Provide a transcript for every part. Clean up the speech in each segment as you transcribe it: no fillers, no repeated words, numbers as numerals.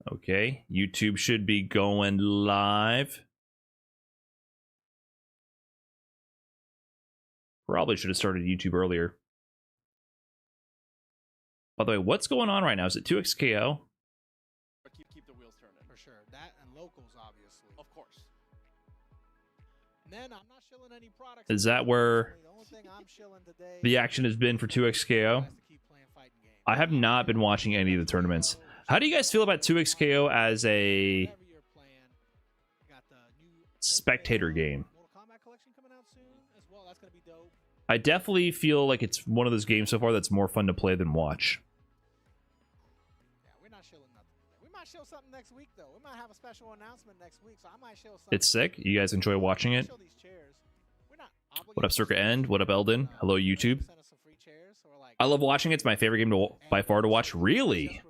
Okay, YouTube should be going live. Probably should have started YouTube earlier. By the way, what's going on right now? Is it 2xKO? Keep the wheels turning. For sure. That and locals, obviously. Of course. Man, I'm not shilling any products. Is that where The only thing I'm shilling today the action has been for 2xKO? I have not been watching any of the tournaments. How do you guys feel about 2xKO as a spectator game? I definitely feel like it's one of those games so far that's more fun to play than watch. Yeah, we're not shilling nothing. We might shill something next week, though. We might have a special announcement next week, so I might shill something. It's sick. You guys enjoy watching it? What up, Circa End? What up, Eldon? Hello, YouTube. I love watching it. It's my favorite game to by far to watch. Really?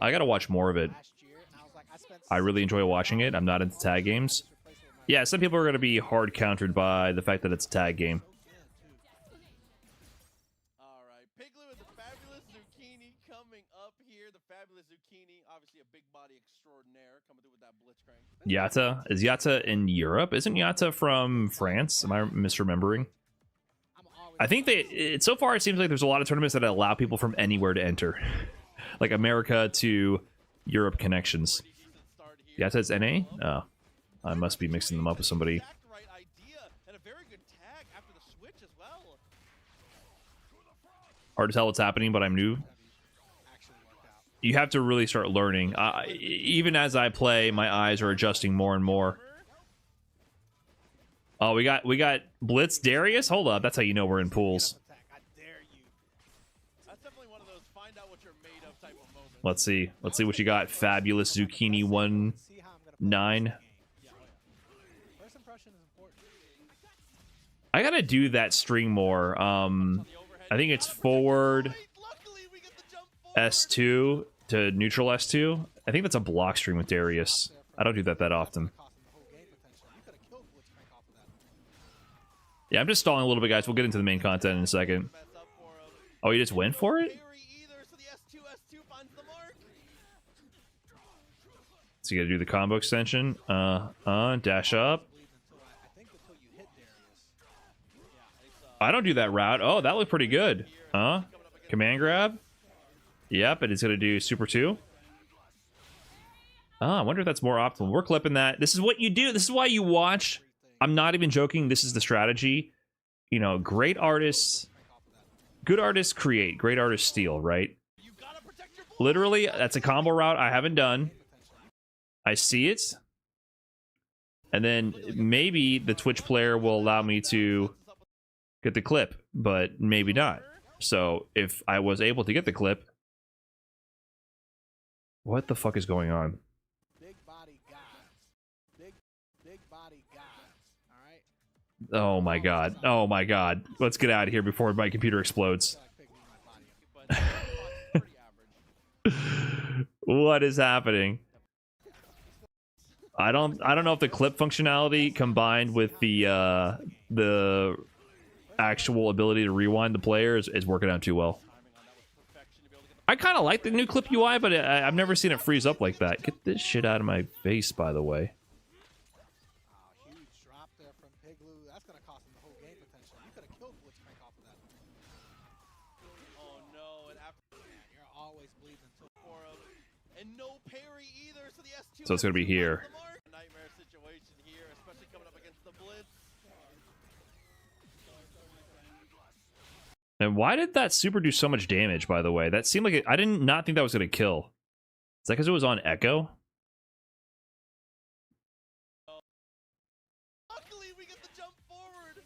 I gotta watch more of it. I really enjoy watching it. I'm not into tag games. Yeah, some people are gonna be hard countered by the fact that it's a tag game. Alright, Piglet with the fabulous zucchini coming up here. The fabulous zucchini, obviously a big body extraordinaire coming through with that blitzcrank. Yata? Is Yata in Europe? Isn't Yata from France? Am I misremembering? I think so far it seems like there's a lot of tournaments that allow people from anywhere to enter. Like America to Europe connections. Yata's NA? Oh. I must be mixing them up with somebody. Hard to tell what's happening, but I'm new. You have to really start learning. Even as I play, my eyes are adjusting more and more. Oh, we got Blitz Darius. Hold up, that's how you know we're in pools. Let's see what you got. Fabulous Zucchini 1-9. I gotta do that string more. I think it's forward S2 to neutral S2. I think that's a block string with Darius. I don't do that often. Yeah, I'm just stalling a little bit, guys. We'll get into the main content in a second. Oh, you just went for it? So you gotta do the combo extension. Dash up. I don't do that route. Oh, that looked pretty good. Command grab. Yep, and it's gonna do Super 2. I wonder if that's more optimal. We're clipping that. This is what you do. This is why you watch. I'm not even joking. This is the strategy. You know, great artists, good artists create, great artists steal, right? Literally, that's a combo route I haven't done. I see it. And then maybe the Twitch player will allow me to get the clip, but maybe not. So if I was able to get the clip, what the fuck is going on? Oh my god. Oh my god. Let's get out of here before my computer explodes. What is happening? I don't know if the clip functionality combined with the actual ability to rewind the player is working out too well. I kind of like the new clip UI, but I've never seen it freeze up like that. Get this shit out of my face, by the way. So it's gonna be here. Nightmare situation here, especially coming up against the Blitz. And why did that super do so much damage, by the way? That seemed like I did not think that was gonna kill. Is that because it was on Echo? Luckily, we get the jump forward.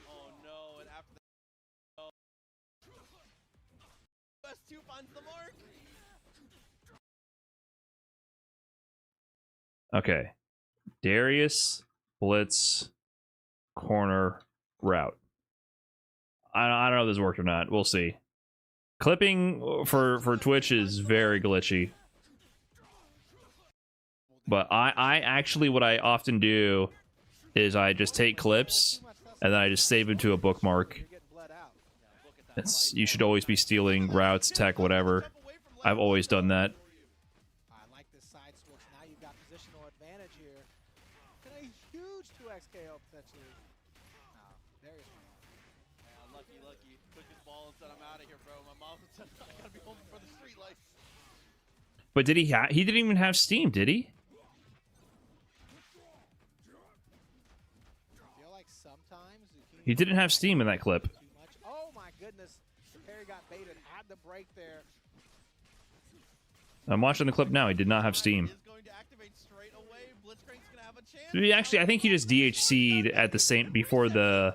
Oh no, and after that, S2 finds the mark. Okay. Darius, Blitz, corner, route. I don't know if this worked or not. We'll see. Clipping for Twitch is very glitchy. But I actually, what I often do is I just take clips and then I just save them to a bookmark. You should always be stealing routes, tech, whatever. I've always done that. I like this side switch. Now you've got positional advantage here. And a huge 2x KO potentially. Darius. Yeah, lucky. Quickest ball and said, I'm out of here, bro. My mom said, I gotta be home for the street lights. But did he didn't even have Steam, did he? I feel like sometimes He didn't have Steam in that clip. too much. Oh my goodness. Perry got baited. Had the break there. I'm watching the clip now. He did not have Steam. Is going to activate straight away. Blitzcrank's gonna have a chance. Actually, I think he just DHC'd at the same before the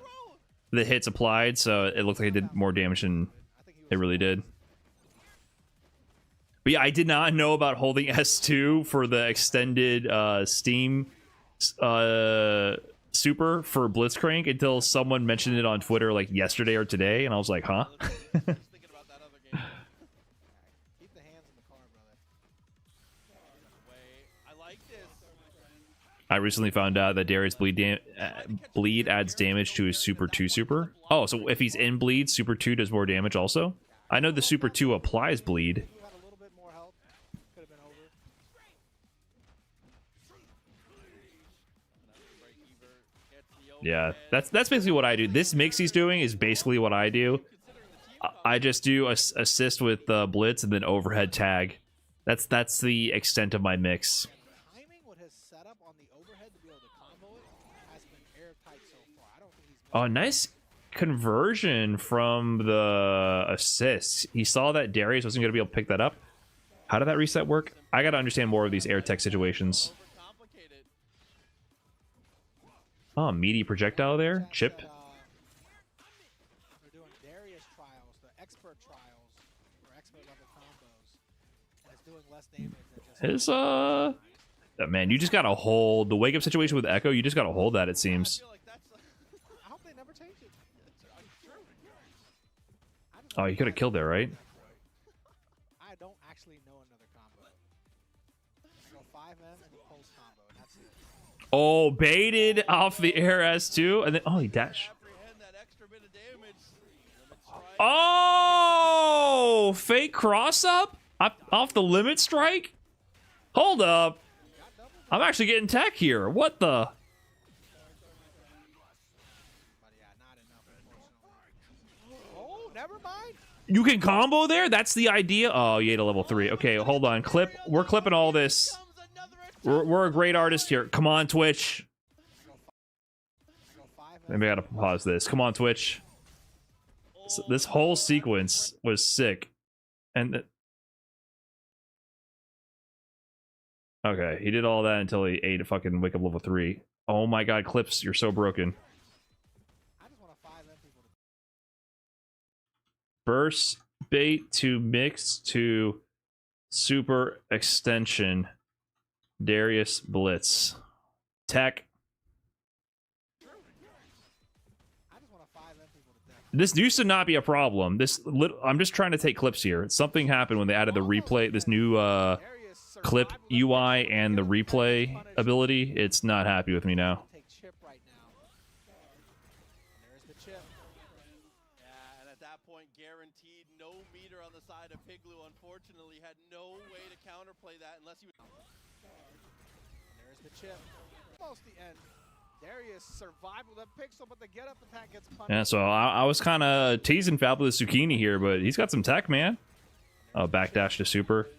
hits applied, so it looked like it did more damage than I think he was it really did. But yeah, I did not know about holding S2 for the extended Steam super for Blitzcrank until someone mentioned it on Twitter like yesterday or today, and I was like, huh? Just thinking about that other game. Keep the hands in the car, brother. Wait, I like this. I recently found out that Darius bleed adds damage to his Super 2 super. Oh, so if he's in bleed, Super 2 does more damage also? I know the Super 2 applies bleed. You had a little bit more help. Could have been over. Yeah, that's basically what I do. This mix he's doing is basically what I do. I just do assist with blitz and then overhead tag. That's the extent of my mix. Timing what his setup on the overhead to be able to combo it has been airtight so far. I don't think he's Oh, nice conversion from the assist. He saw that Darius wasn't going to be able to pick that up. How did that reset work? I got to understand more of these air tech situations. Overcomplicated. Oh, meaty projectile there. Chip. They're doing Darius trials, the expert trials, or expert level combos. And it's doing less damage than just His man, you just gotta hold the wake up situation with Echo. You just gotta hold that. It I seems. feel like that's I hope they never change it. Oh, you could have killed there, right? I don't actually know another combo. So 5M and the pulse combo, and that's it. Oh, baited off the air S2, and then oh, he dash. apprehend that extra bit of damage. Limit strike. Oh, fake cross up off the limit strike. Hold up, I'm actually getting tech here. What the? But yeah, not enough, unfortunately. Oh, never mind. You can combo there? That's the idea? Oh, you ate a level 3. Okay, hold on. We're clipping all this. Comes another We're a great artist here. Come on, Twitch. I go 5M. Maybe I gotta pause this. Come on, Twitch. So this whole sequence was sick. And okay, he did all that until he ate a fucking wake up level 3. Oh my god, Clips, you're so broken. I just want to 5M people to Burst bait to mix to super extension. Darius Blitz. Tech. I just want to 5M people to death. This used to not be a problem. I'm just trying to take clips here. Something happened when they added the replay, this new Darius clip survived with UI and the Very replay punished. ability. It's not happy with me now. Take chip right now. There's the chip. Yeah, and at that point, guaranteed no meter on the side of Piglu. Unfortunately, had no way to counterplay that unless he was. There's the chip. Almost the end. Darius survived with a pixel, but the get up attack gets punished. Yeah, so I was kind of teasing Fabulous Zucchini here, but he's got some tech, man. Oh, backdash to super.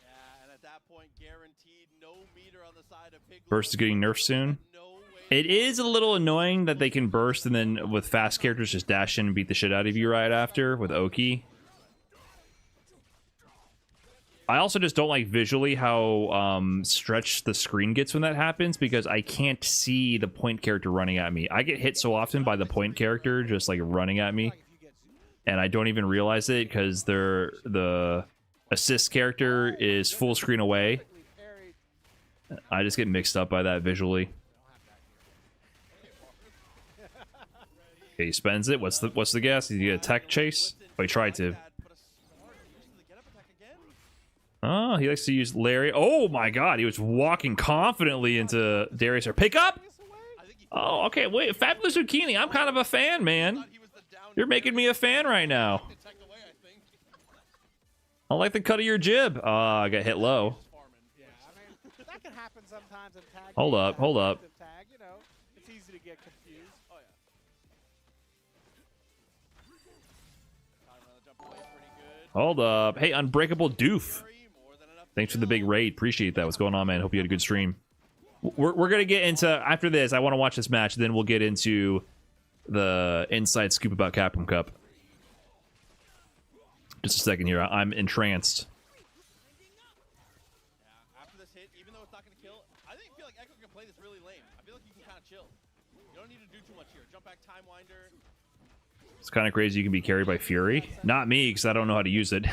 Yeah, and at that point, guaranteed no meter on the side of Piglu. Burst is getting nerfed soon. No way. It is a little annoying that they can burst and then with fast characters just dash in and beat the shit out of you right after with Oki. I also just don't like visually how stretched the screen gets when that happens because I can't see the point character running at me. I get hit so often by the point character just like running at me, and I don't even realize it because the assist character is full screen away. I just get mixed up by that visually. Okay, he spends it. What's the guess? Did he get a tech chase? Oh, he tried to. Oh, he likes to use Larry. Oh my god, he was walking confidently into Darius. Or pick up? Oh, okay, wait. Fabulous Zucchini, I'm kind of a fan, man. You're making me a fan right now. It's tucked away, I think. I like the cut of your jib. I got hit low. Just farming. Yeah, I mean, that can happen sometimes in tag. Hold games, up, hold up. active Tag, you know, it's easy to get confused. Oh yeah. Time on the jump away is pretty good. Hold up. Hey, Unbreakable Doof. Fury, more than enough to Thanks for the big kill. raid. Appreciate that. What's going on, man? Hope you had a good stream. We're going to get into... After this, I want to watch this match. Then we'll get into the inside scoop about Capcom Cup. Just a second here. I'm entranced. Yeah, after this hit, even though it's not going to kill, I feel like Echo can play this really lame. I feel like you can kind of chill. You don't need to do too much here. Jump back, time winder. It's kind of crazy you can be carried by Fury. Not me, because I don't know how to use it.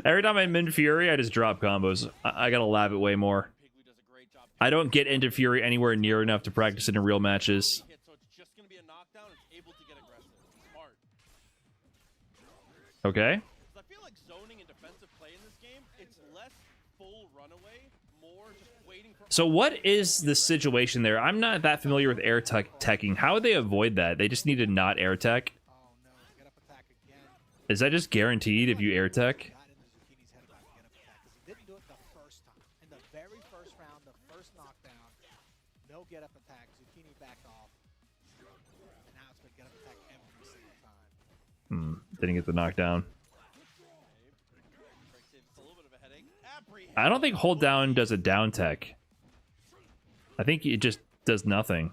Every time I'm in Fury, I just drop combos. I gotta lab it way more. Pigley does a great job. I don't get into Fury anywhere near enough to practice it in real matches. Hit, so it's just going to be a knockdown. It's able to get aggressive. Smart. Okay. 'Cause I feel like zoning and defensive play in this game, it's less full runaway, more just waiting for. So what is the situation there? I'm not that familiar with air teching. How would they avoid that? They just need to not air tech? Oh no, get up attack again. Is that just guaranteed if you air tech? Got into Zucchini's head about to get up attack because he didn't do it the first time. In the very first round, the first knockdown, no get up attack. Zucchini backed off. And now it's been get up attack every single time. Didn't get the knockdown. Breaks it. It's a little bit of a headache. Apprehend. I don't think hold down does a down tech. I think it just does nothing.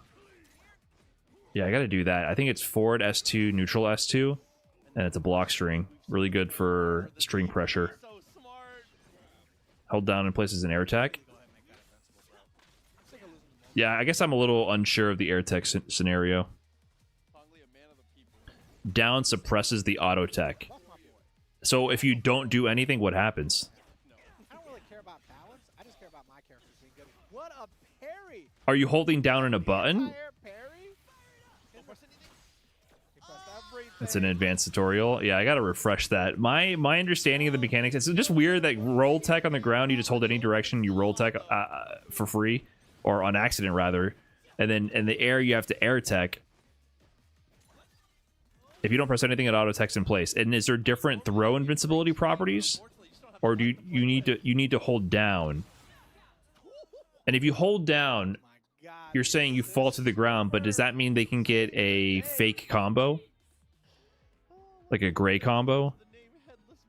Yeah, I gotta do that. I think it's forward S2, neutral S2, and it's a block string. Really good for string pressure. So smart. Hold down in places an air tech. Go ahead and make that invincible, bro. Looks like a losing the moment. Yeah, I guess I'm a little unsure of the air tech scenario. Pongli, a man of the people. Down suppresses the auto tech. That's my boy. So if you don't do anything, what happens? I don't really care about balance. I just care about my characters being good. What a parry! Are you holding down in a button? Entire parry? Don't press anything. He pressed everything. It's an advanced tutorial. Yeah, I gotta refresh that. My understanding of the mechanics, it's just weird that roll tech on the ground, you just hold any direction, you roll tech for free, or on accident rather, and then in the air you have to air tech. If you don't press anything, it auto techs in place. And is there different throw invincibility properties, or do you need to hold down? And if you hold down, Oh my God. you're saying you fall to the ground, but does that mean they can get a fake combo? Like a gray combo?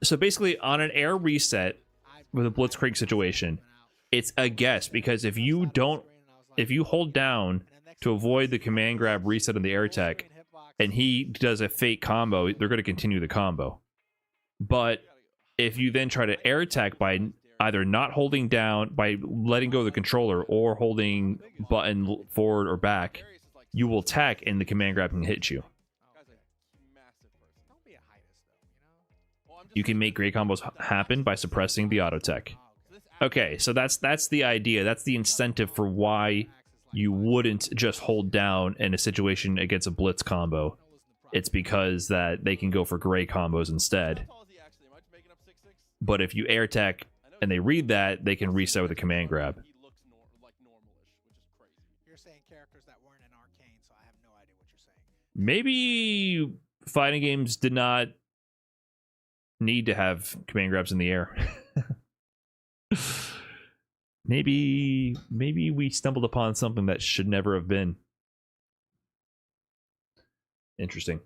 So basically, on an air reset with a blitzcrank situation, it's a guess, because if you hold down to avoid the command grab reset on the air tech, and he does a fake combo, they're going to continue the combo. But if you then try to air tech by either not holding down, by letting go of the controller, or holding button forward or back, you will tech and the command grab can hit you. Guy's a massive person. Don't be a highest though, you know? Well, I'm just You can make great combos happen by suppressing the auto tech. So this Okay, so that's the idea. That's the incentive for why you wouldn't just hold down in a situation against a blitz combo. It's because that they can go for gray combos instead. How tall is he actually? Am I just making up 6'6"? But if you air tech and they read that, they can reset with a command grab. He looks like normalish, which is crazy. You're saying characters that weren't in Arcane, so I have no idea what you're saying. Maybe fighting games did not need to have command grabs in the air. Maybe we stumbled upon something that should never have been. Interesting.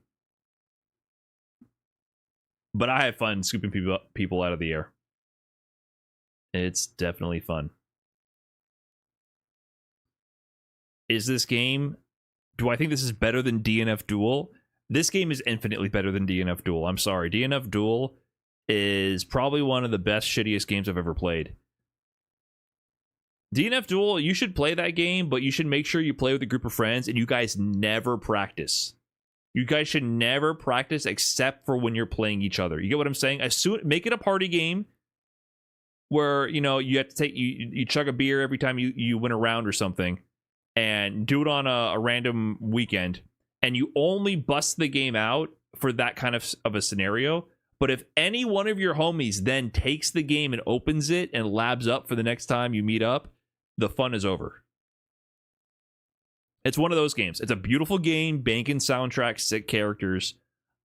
But I have fun scooping people out of the air. It's definitely fun. Is this game... Do I think this is better than DNF Duel? This game is infinitely better than DNF Duel. I'm sorry. DNF Duel is probably one of the best, shittiest games I've ever played. DNF Duel, you should play that game, but you should make sure you play with a group of friends and you guys never practice. You guys should never practice except for when you're playing each other. You get what I'm saying? Make it a party game where, you know, you have to take you chug a beer every time you win a round or something, and do it on a random weekend, and you only bust the game out for that kind of a scenario. But if any one of your homies then takes the game and opens it and labs up for the next time you meet up, the fun is over. It's one of those games. It's a beautiful game, banking soundtrack, sick characters,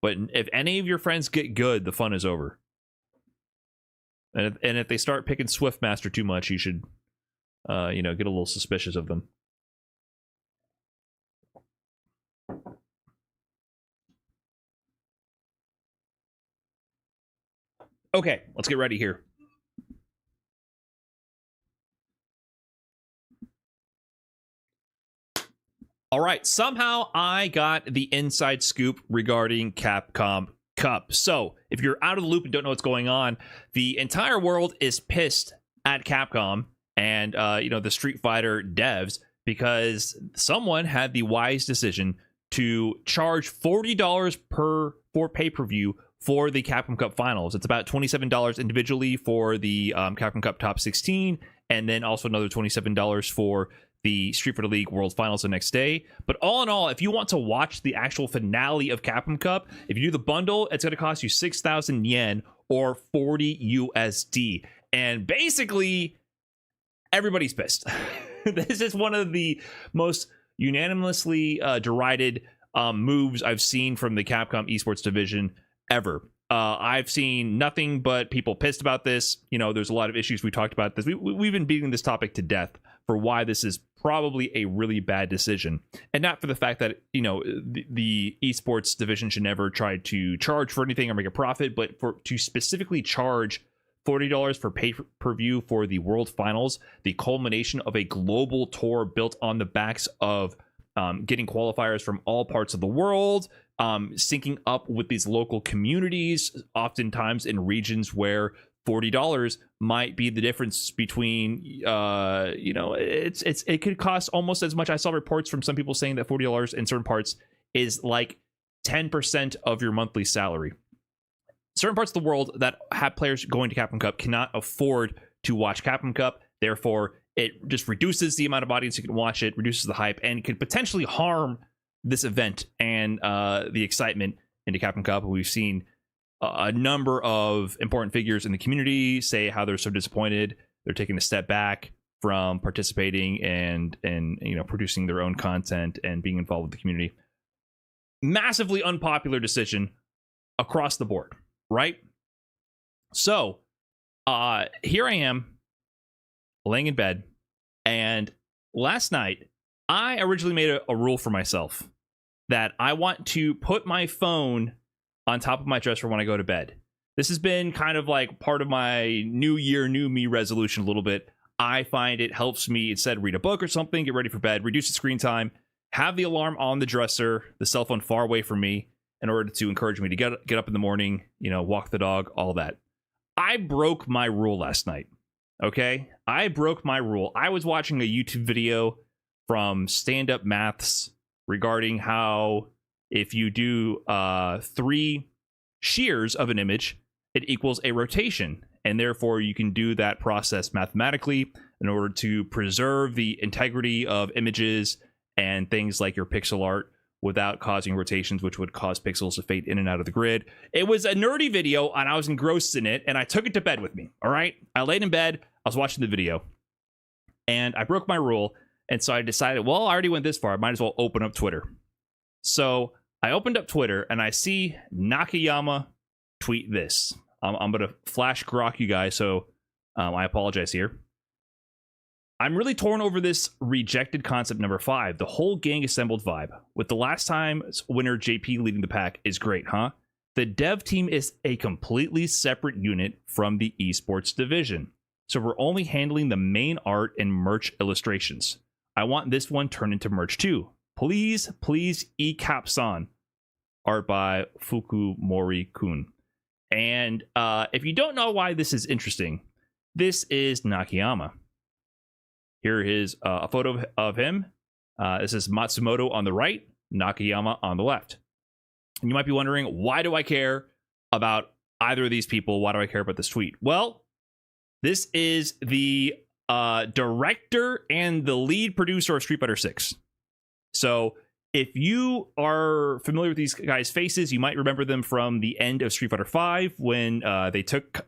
But if any of your friends get good, the fun is over. And if they start picking Swiftmaster too much, you should, get a little suspicious of them. Okay, let's get ready here. All right, somehow I got the inside scoop regarding Capcom Cup. So, if you're out of the loop and don't know what's going on, the entire world is pissed at Capcom and the Street Fighter devs because someone had the wise decision to charge $40 for pay-per-view for the Capcom Cup finals. It's about $27 individually for the Capcom Cup top 16, and then also another $27 for the Street Fighter League World Finals the next day. But all in all, if you want to watch the actual finale of Capcom Cup, if you do the bundle, it's going to cost you 6,000 yen or 40 USD. And basically, everybody's pissed. This is one of the most unanimously derided moves I've seen from the Capcom esports division ever. I've seen nothing but people pissed about this. There's a lot of issues. We talked about this. We've been beating this topic to death for why this is probably a really bad decision, and not for the fact that the esports division should never try to charge for anything or make a profit, but to specifically charge $40 for pay-per-view for the World Finals, the culmination of a global tour built on the backs of getting qualifiers from all parts of the world, syncing up with these local communities, oftentimes in regions where $40 might be the difference between it could cost almost as much. I saw reports from some people saying that $40 in certain parts is like 10% of your monthly salary. Certain parts of the world that have players going to Capcom Cup cannot afford to watch Capcom Cup. Therefore, it just reduces the amount of audience who can watch it, reduces the hype, and could potentially harm this event and the excitement into Capcom Cup. We've seen a number of important figures in the community say how they're so disappointed. They're taking a step back from participating and producing their own content and being involved with the community. Massively unpopular decision across the board, right? So here I am laying in bed, and last night I originally made a rule for myself that I want to put my phone on top of my dresser when I go to bed. This has been kind of like part of my new year, new me resolution a little bit. I find it helps me instead read a book or something, get ready for bed, reduce the screen time, have the alarm on the dresser, the cell phone far away from me in order to encourage me to get up in the morning, walk the dog, all that. I broke my rule last night. Okay? I broke my rule. I was watching a YouTube video from Stand Up Maths regarding how if you do 3 shears of an image, it equals a rotation. And therefore, you can do that process mathematically in order to preserve the integrity of images and things like your pixel art without causing rotations, which would cause pixels to fade in and out of the grid. It was a nerdy video, and I was engrossed in it, and I took it to bed with me, all right? I laid in bed, I was watching the video, and I broke my rule, and so I decided, well, I already went this far, I might as well open up Twitter. So I opened up Twitter, and I see Nakayama tweet this. I'm going to flash grok you guys, so I apologize here. I'm really torn over this rejected concept number 5, the whole gang assembled vibe. With the last time's winner JP leading the pack is great, huh? The dev team is a completely separate unit from the esports division. So we're only handling the main art and merch illustrations. I want this one turned into merch too. Please, please, Capcom. Art by Fukumori-kun. And if you don't know why this is interesting, this is Nakayama. Here is a photo of him. This is Matsumoto on the right, Nakayama on the left. And you might be wondering, why do I care about either of these people? Why do I care about this tweet? Well, this is the director and the lead producer of Street Fighter 6. So if you are familiar with these guys' faces, you might remember them from the end of Street Fighter 5 when they took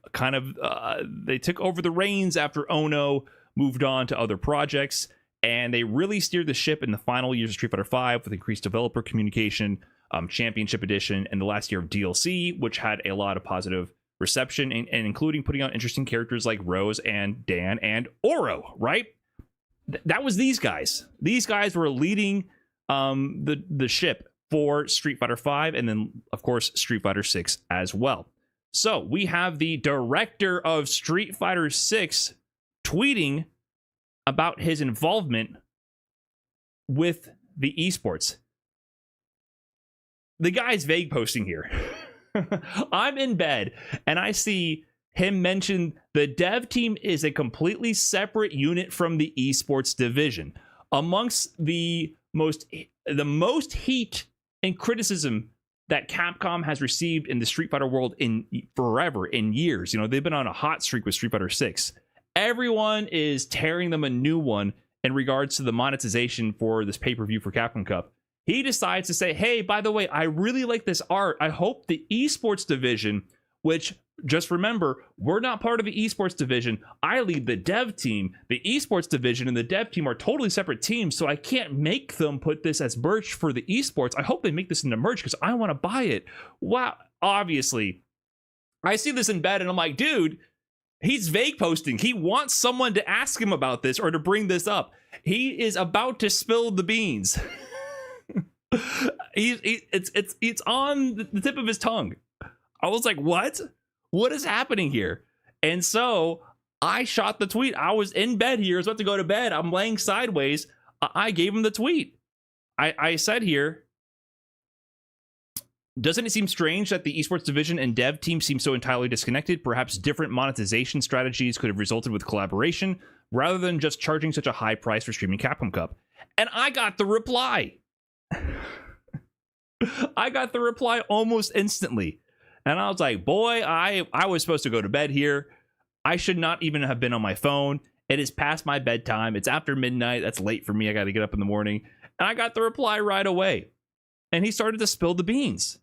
over the reins after Ono moved on to other projects, and they really steered the ship in the final years of Street Fighter 5 with increased developer communication, Championship Edition, and the last year of DLC, which had a lot of positive reception, and including putting out interesting characters like Rose and Dan and Oro, right? That was these guys. These guys were leading the ship for Street Fighter V, and then, of course, Street Fighter 6 as well. So we have the director of Street Fighter 6 tweeting about his involvement with the esports. The guy's vague posting here. I'm in bed and I see him mention the dev team is a completely separate unit from the esports division. Amongst the most heat and criticism that Capcom has received in the Street Fighter world in forever, in years. You know, they've been on a hot streak with Street Fighter 6. Everyone is tearing them a new one in regards to the monetization for this pay-per-view for Capcom Cup. He decides to say, hey, by the way, I really like this art. I hope the esports division, which, just remember, we're not part of the esports division. I lead the dev team. The esports division and the dev team are totally separate teams, so I can't make them put this as merch for the esports. I hope they make this into merch because I want to buy it. Wow. Obviously, I see this in bed and I'm like, dude, he's vague posting. He wants someone to ask him about this or to bring this up. He is about to spill the beans. It's on the tip of his tongue. I was like, what? What is happening here? And so I shot the tweet. I was in bed here. I was about to go to bed. I'm laying sideways. I gave him the tweet. I said here, doesn't it seem strange that the esports division and dev team seem so entirely disconnected? Perhaps different monetization strategies could have resulted with collaboration rather than just charging such a high price for streaming Capcom Cup. And I got the reply. I got the reply almost instantly. And I was like, boy, I was supposed to go to bed here. I should not even have been on my phone. It is past my bedtime. It's after midnight. That's late for me. I got to get up in the morning. And I got the reply right away. And he started to spill the beans.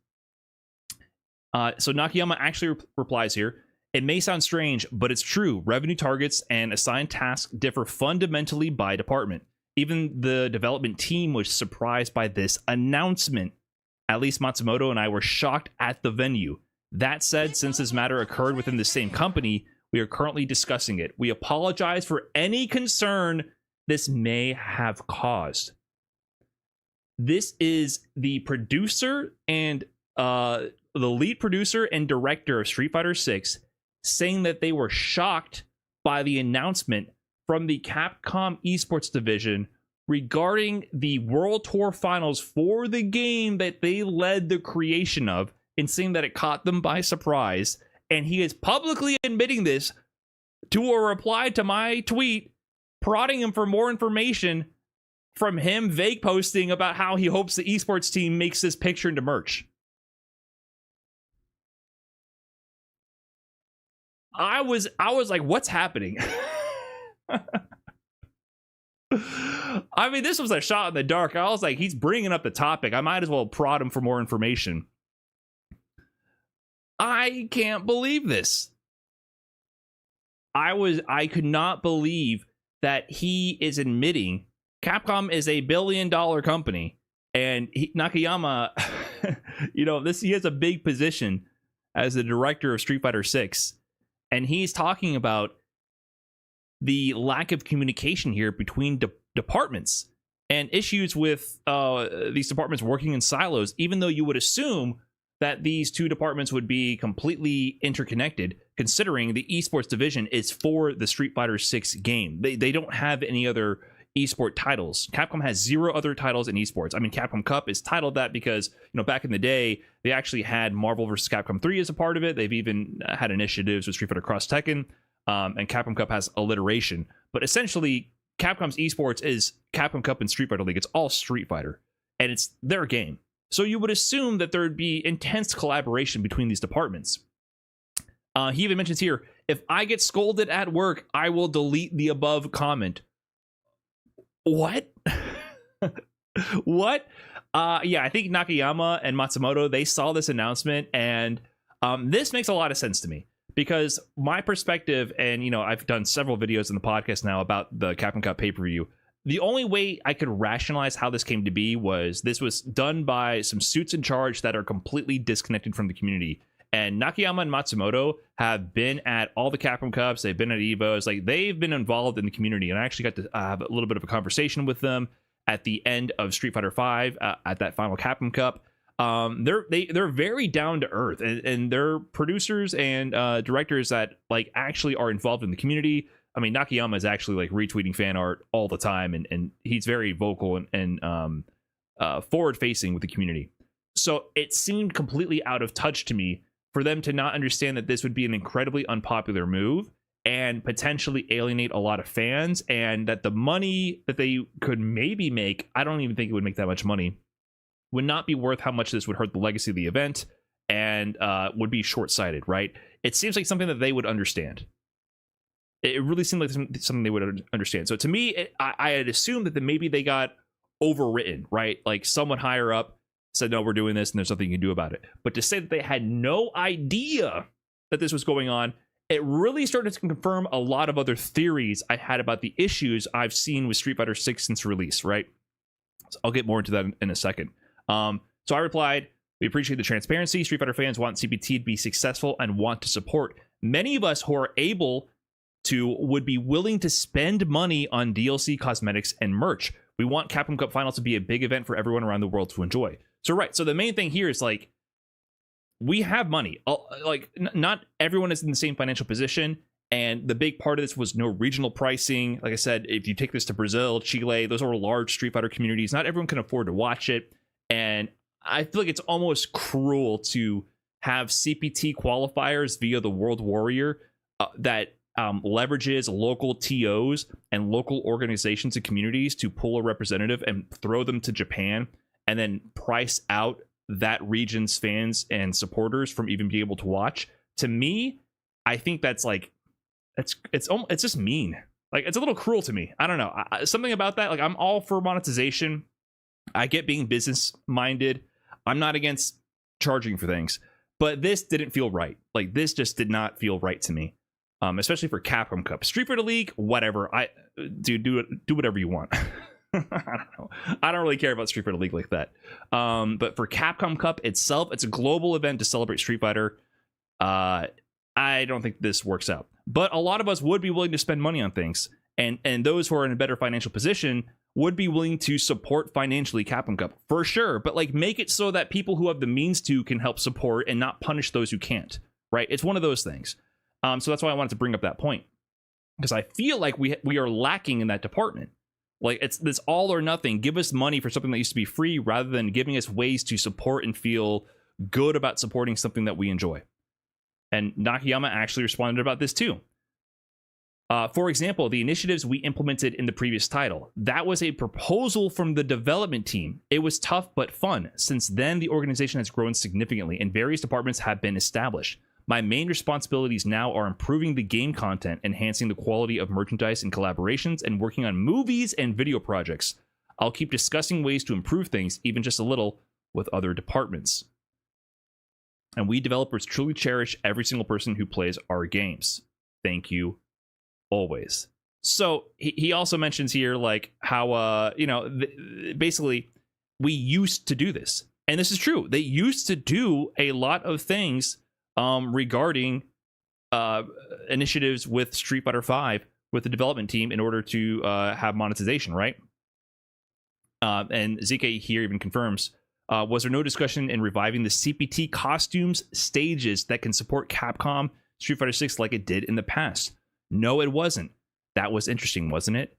So Nakayama actually replies here. It may sound strange, but it's true. Revenue targets and assigned tasks differ fundamentally by department. Even the development team was surprised by this announcement. At least Matsumoto and I were shocked at the venue. That said, since this matter occurred within the same company, we are currently discussing it. We apologize for any concern this may have caused. This is the producer and the lead producer and director of Street Fighter 6 saying that they were shocked by the announcement from the Capcom Esports division regarding the World Tour Finals for the game that they led the creation of, and saying that it caught them by surprise. And he is publicly admitting this to a reply to my tweet, prodding him for more information from him vague posting about how he hopes the esports team makes this picture into merch. I was like, what's happening? I mean, this was a shot in the dark. I was like, he's bringing up the topic. I might as well prod him for more information. I can't believe this. I could not believe that he is admitting Capcom is a $1 billion company, and Nakayama, you know, he has a big position as the director of Street Fighter 6, and he's talking about the lack of communication here between departments and issues with these departments working in silos, even though you would assume that these two departments would be completely interconnected, considering the esports division is for the Street Fighter 6 game. They don't have any other esport titles. Capcom has 0 other titles in esports. I mean, Capcom Cup is titled that because, you know, back in the day, they actually had Marvel vs. Capcom 3 as a part of it. They've even had initiatives with Street Fighter Cross Tekken, and Capcom Cup has alliteration. But essentially, Capcom's esports is Capcom Cup and Street Fighter League. It's all Street Fighter, and it's their game. So you would assume that there would be intense collaboration between these departments. He even mentions here, if I get scolded at work, I will delete the above comment. What? What? Yeah, I think Nakayama and Matsumoto, they saw this announcement, and this makes a lot of sense to me. Because my perspective, and, you know, I've done several videos in the podcast now about the Capcom Cup pay-per-view. the only way I could rationalize how this came to be was this was done by some suits in charge that are completely disconnected from the community. And Nakayama and Matsumoto have been at all the Capcom Cups. They've been at EVOs. Like, they've been involved in the community. And I actually got to have a little bit of a conversation with them at the end of Street Fighter V at that final Capcom Cup. They're very down to earth, and they're producers and directors that like actually are involved in the community. I mean, Nakayama is actually like retweeting fan art all the time, and he's very vocal and forward facing with the community. So it seemed completely out of touch to me for them to not understand that this would be an incredibly unpopular move and potentially alienate a lot of fans, and that the money that they could maybe make, I don't even think it would make that much money, would not be worth how much this would hurt the legacy of the event, and would be short-sighted, right? It seems like something that they would understand. It really seemed like something they would understand. So to me, I had assumed that maybe they got overwritten, right? Like someone higher up said, no, we're doing this and there's nothing you can do about it. But to say that they had no idea that this was going on, it really started to confirm a lot of other theories I had about the issues I've seen with Street Fighter 6 since release, right? So I'll get more into that in a second. So I replied, we appreciate the transparency. Street Fighter fans want CPT to be successful and want to support. Many of us who are able to would be willing to spend money on DLC, cosmetics, and merch. We want Capcom Cup Finals to be a big event for everyone around the world to enjoy. So right, so the main thing here is like, we have money. Like, not everyone is in the same financial position, and the big part of this was no regional pricing. Like I said, if you take this to Brazil, Chile, those are large Street Fighter communities. Not everyone can afford to watch it, and I feel like it's almost cruel to have CPT qualifiers via the World Warrior that leverages local TOs and local organizations and communities to pull a representative and throw them to Japan, and then price out that region's fans and supporters from even being able to watch. To me, I think that's like, it's just mean. Like, it's a little cruel to me. I don't know. Something about that. Like, I'm all for monetization. I get being business minded. I'm not against charging for things, but this didn't feel right. Like, this just did not feel right to me. Especially for Capcom Cup. Street Fighter League, whatever. Do whatever you want. I don't know. I don't really care about Street Fighter League like that. But for Capcom Cup itself, it's a global event to celebrate Street Fighter. I don't think this works out. But a lot of us would be willing to spend money on things. And those who are in a better financial position would be willing to support financially Capcom Cup. For sure. But like, make it so that people who have the means to can help support and not punish those who can't. Right? It's one of those things. So that's why I wanted to bring up that point. Because I feel like we are lacking in that department. Like, it's this all or nothing. Give us money for something that used to be free, rather than giving us ways to support and feel good about supporting something that we enjoy. And Nakayama actually responded about this too. For example, the initiatives we implemented in the previous title. That was a proposal from the development team. It was tough but fun. Since then, the organization has grown significantly and various departments have been established. My main responsibilities now are improving the game content, enhancing the quality of merchandise and collaborations, and working on movies and video projects. I'll keep discussing ways to improve things, even just a little, with other departments. And we developers truly cherish every single person who plays our games. Thank you, always. So he also mentions here, like, how, basically, we used to do this. And this is true. They used to do a lot of things regarding initiatives with Street Fighter V with the development team in order to have monetization, right? And ZK here even confirms, was there no discussion in reviving the CPT costumes stages that can support Capcom Street Fighter 6 like it did in the past? No, it wasn't. That was interesting, wasn't it?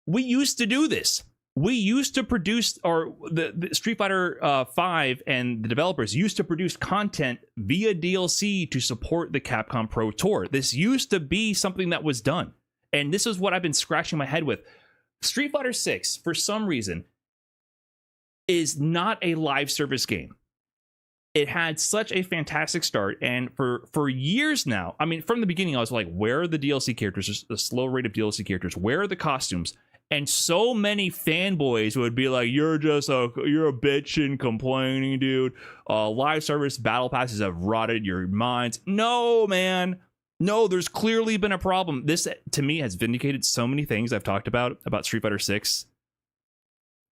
We used to do this. We used to produce, or the Street Fighter 5 and the developers used to produce content via DLC to support the Capcom Pro Tour. This used to be something that was done. And this is what I've been scratching my head with. Street Fighter 6, for some reason, is not a live service game. It had such a fantastic start, and for years now, I mean, from the beginning, I was like, where are the DLC characters, the slow rate of DLC characters? Where are the costumes? And so many fanboys would be like, you're a bitch and complaining, dude. Live service battle passes have rotted your minds. No, man. No, there's clearly been a problem. This, to me, has vindicated so many things I've talked about Street Fighter 6.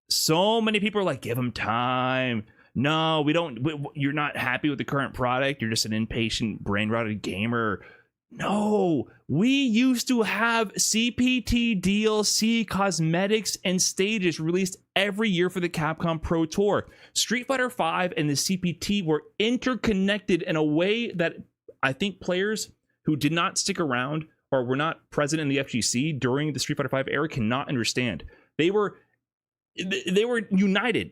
So many people are like, give them time. No, you're not happy with the current product. You're just an impatient, brain-rotted gamer. No, we used to have CPT, DLC, cosmetics, and stages released every year for the Capcom Pro Tour. Street Fighter V and the CPT were interconnected in a way that I think players who did not stick around or were not present in the FGC during the Street Fighter V era cannot understand. They were united.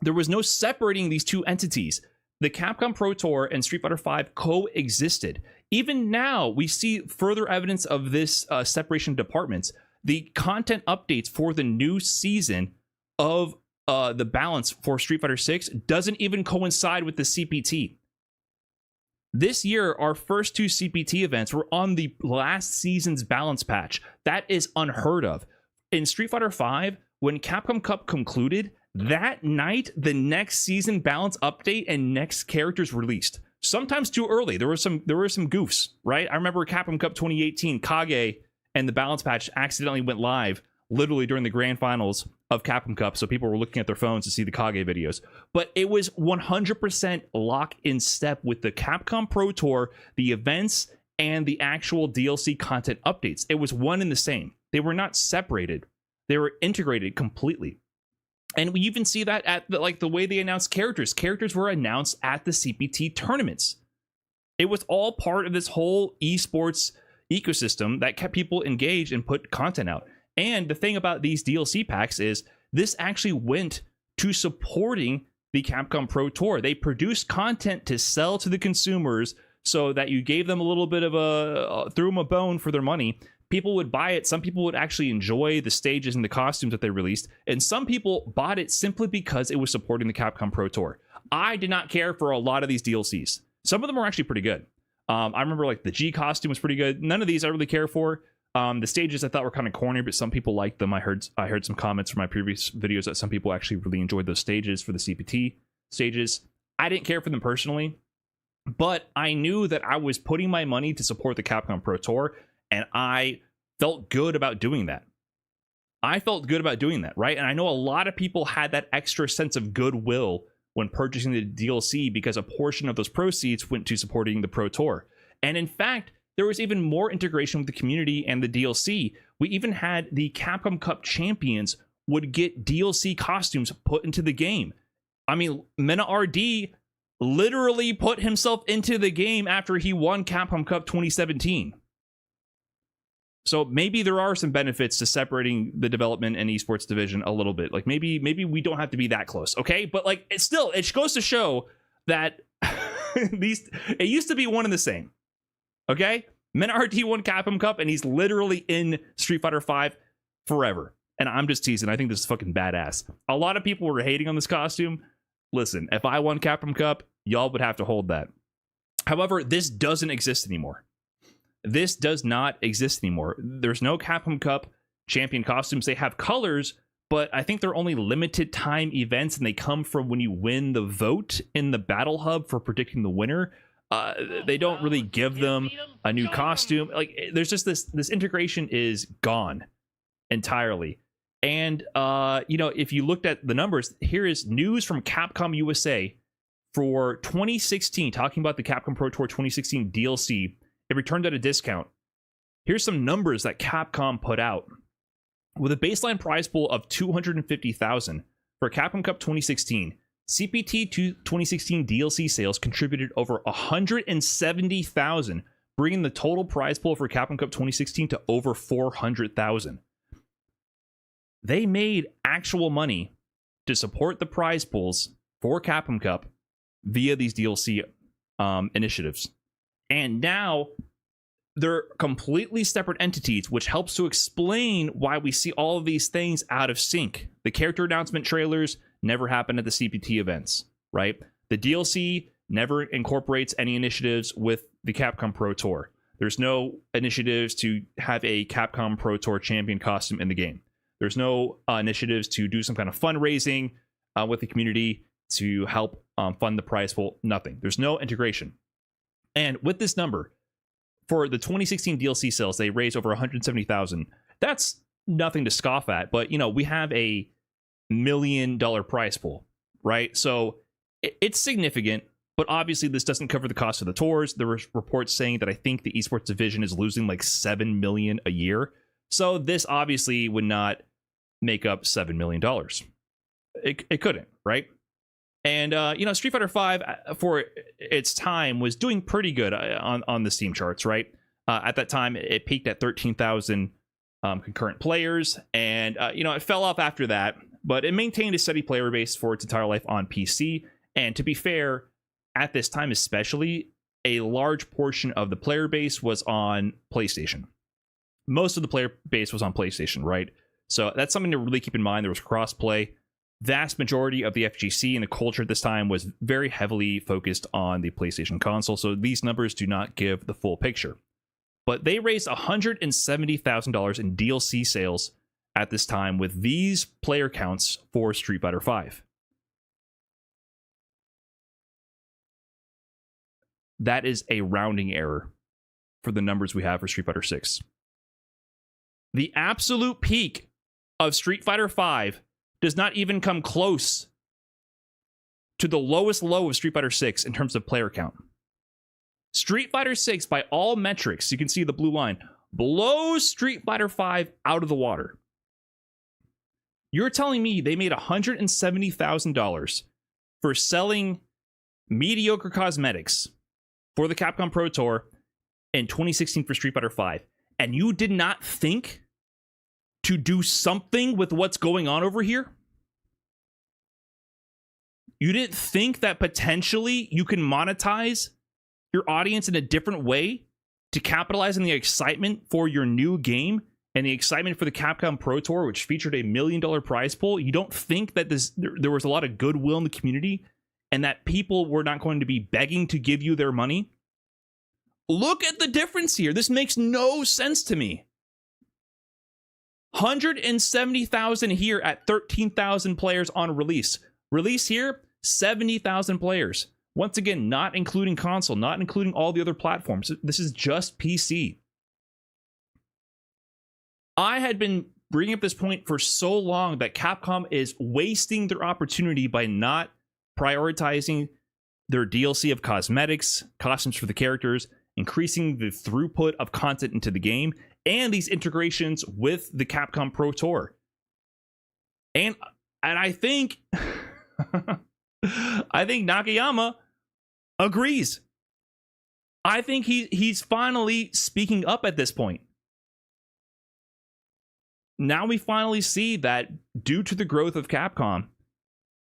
There was no separating these two entities. The Capcom Pro Tour and Street Fighter V coexisted. Even now, we see further evidence of this separation of departments. The content updates for the new season of the balance for Street Fighter 6 doesn't even coincide with the CPT. This year, our first two CPT events were on the last season's balance patch. That is unheard of. In Street Fighter V, when Capcom Cup concluded, that night, the next season balance update and next characters released. Sometimes too early. There were some goofs, right? I remember Capcom Cup 2018, Kage and the balance patch accidentally went live literally during the grand finals of Capcom Cup, so people were looking at their phones to see the Kage videos. But it was 100% lock in step with the Capcom Pro Tour, the events, and the actual DLC content updates. It was one and the same. They were not separated. They were integrated completely. And we even see that at the way they announced characters. Characters were announced at the CPT tournaments. It was all part of this whole esports ecosystem that kept people engaged and put content out. And the thing about these DLC packs is this actually went to supporting the Capcom Pro Tour. They produced content to sell to the consumers so that you gave them a little bit of threw them a bone for their money. People would buy it. Some people would actually enjoy the stages and the costumes that they released. And some people bought it simply because it was supporting the Capcom Pro Tour. I did not care for a lot of these DLCs. Some of them were actually pretty good. I remember like the G costume was pretty good. None of these I really care for. The stages I thought were kind of corny, but some people liked them. I heard some comments from my previous videos that some people actually really enjoyed those stages for the CPT stages. I didn't care for them personally, but I knew that I was putting my money to support the Capcom Pro Tour, and I felt good about doing that. Right? And I know a lot of people had that extra sense of goodwill when purchasing the DLC because a portion of those proceeds went to supporting the Pro Tour. And in fact, there was even more integration with the community and the DLC. We even had the Capcom Cup champions would get DLC costumes put into the game. I mean, Mena RD literally put himself into the game after he won Capcom Cup 2017. So maybe there are some benefits to separating the development and esports division a little bit. Like maybe we don't have to be that close, okay? But like it goes to show that it used to be one and the same. Okay? Men RT won Capcom Cup and he's literally in Street Fighter V forever. And I'm just teasing. I think this is fucking badass. A lot of people were hating on this costume. Listen, if I won Capcom Cup, y'all would have to hold that. However, this doesn't exist anymore. This does not exist anymore. There's no Capcom Cup champion costumes. They have colors, but I think they're only limited time events, and they come from when you win the vote in the battle hub for predicting the winner. They don't really give them a new costume. Like, there's just this integration is gone entirely. And if you looked at the numbers, here is news from Capcom USA for 2016, talking about the Capcom Pro Tour 2016 DLC. It returned at a discount. Here's some numbers that Capcom put out. With a baseline prize pool of $250,000 for Capcom Cup 2016, CPT 2016 DLC sales contributed over $170,000, bringing the total prize pool for Capcom Cup 2016 to over $400,000. They made actual money to support the prize pools for Capcom Cup via these DLC initiatives. And now they're completely separate entities, which helps to explain why we see all of these things out of sync. The character announcement trailers never happen at the CPT events, right? The DLC never incorporates any initiatives with the Capcom Pro Tour. There's no initiatives to have a Capcom Pro Tour champion costume in the game. There's no initiatives to do some kind of fundraising with the community to help fund the prize pool. Nothing. There's no integration. And with this number, for the 2016 DLC sales, they raised over 170,000. That's nothing to scoff at, but you know, we have a $1 million prize pool, right? So it's significant, but obviously this doesn't cover the cost of the tours. There were reports saying that I think the esports division is losing like $7 million a year. So this obviously would not make up $7 million. It couldn't, right? And you know, Street Fighter V for its time was doing pretty good on the Steam charts, right? At that time, it peaked at 13,000 concurrent players, and you know, it fell off after that, but it maintained a steady player base for its entire life on PC. And to be fair, at this time especially, a large portion of the player base was on PlayStation. Most of the player base was on PlayStation, right? So that's something to really keep in mind. There was crossplay. Vast majority of the FGC and the culture at this time was very heavily focused on the PlayStation console, so these numbers do not give the full picture. But they raised $170,000 in DLC sales at this time with these player counts for Street Fighter V. That is a rounding error for the numbers we have for Street Fighter 6. The absolute peak of Street Fighter V does not even come close to the lowest low of Street Fighter 6 in terms of player count. Street Fighter 6, by all metrics, you can see the blue line, blows Street Fighter V out of the water. You're telling me they made $170,000 for selling mediocre cosmetics for the Capcom Pro Tour in 2016 for Street Fighter V, and you did not think to do something with what's going on over here? You didn't think that potentially you can monetize your audience in a different way to capitalize on the excitement for your new game and the excitement for the Capcom Pro Tour, which featured a $1 million prize pool? You don't think that there was a lot of goodwill in the community and that people were not going to be begging to give you their money? Look at the difference here. This makes no sense to me. 170,000 here at 13,000 players on release. Release here, 70,000 players. Once again, not including console, not including all the other platforms. This is just PC. I had been bringing up this point for so long that Capcom is wasting their opportunity by not prioritizing their DLC of cosmetics, costumes for the characters, increasing the throughput of content into the game, and these integrations with the Capcom Pro Tour. And I think I think Nakayama agrees. I think he's finally speaking up at this point. Now we finally see that due to the growth of Capcom,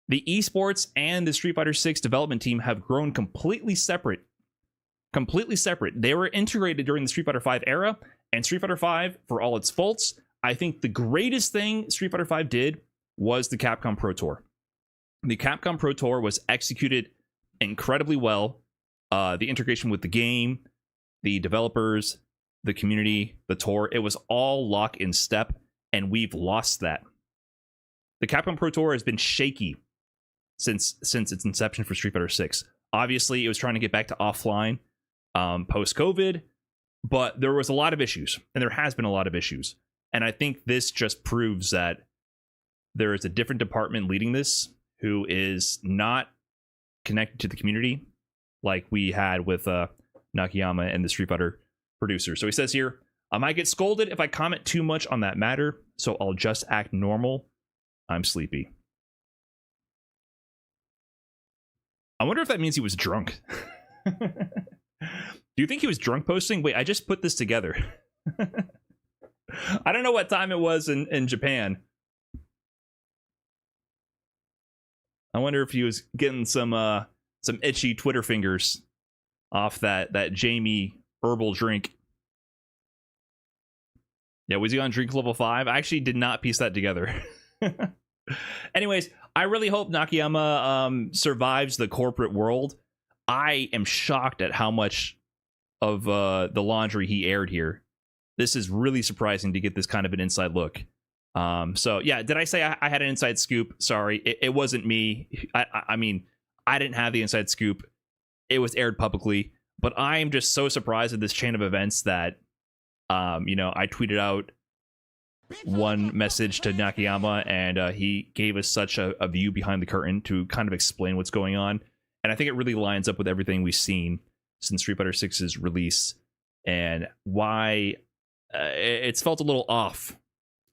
the esports and the Street Fighter 6 development team have grown completely separate. Completely separate. They were integrated during the Street Fighter V era, and Street Fighter V, for all its faults, I think the greatest thing Street Fighter V did was the Capcom Pro Tour. The Capcom Pro Tour was executed incredibly well. The integration with the game, the developers, the community, the tour, it was all lock in step, and we've lost that. The Capcom Pro Tour has been shaky since its inception for Street Fighter 6. Obviously, it was trying to get back to offline post-COVID, but there was a lot of issues, and there has been a lot of issues. And I think this just proves that there is a different department leading this who is not connected to the community like we had with Nakayama and the Street Fighter producer. So he says here, I might get scolded if I comment too much on that matter, so I'll just act normal. I'm sleepy. I wonder if that means he was drunk. Do you think he was drunk posting? Wait, I just put this together. I don't know what time it was in Japan. I wonder if he was getting some itchy Twitter fingers off that Jamie herbal drink. Yeah, was he on drink level 5? I actually did not piece that together. Anyways, I really hope Nakayama survives the corporate world. I am shocked at how much of the laundry he aired here. This is really surprising to get this kind of an inside look. So yeah, did I say I had an inside scoop? Sorry, it wasn't me. I mean, I didn't have the inside scoop. It was aired publicly. But I'm just so surprised at this chain of events that, you know, I tweeted out one message to Nakayama, and he gave us such a view behind the curtain to kind of explain what's going on. And I think it really lines up with everything we've seen since Street Fighter 6's release, and why it's felt a little off,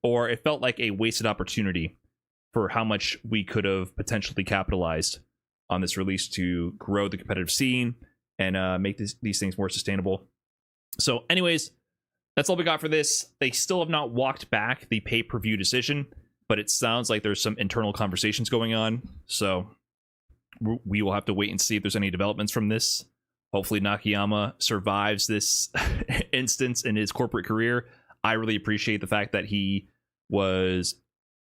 or it felt like a wasted opportunity for how much we could have potentially capitalized on this release to grow the competitive scene and make these things more sustainable. So anyways, that's all we got for this. They still have not walked back the pay-per-view decision, but it sounds like there's some internal conversations going on. So we will have to wait and see if there's any developments from this. Hopefully Nakayama survives this instance in his corporate career. I really appreciate the fact that he was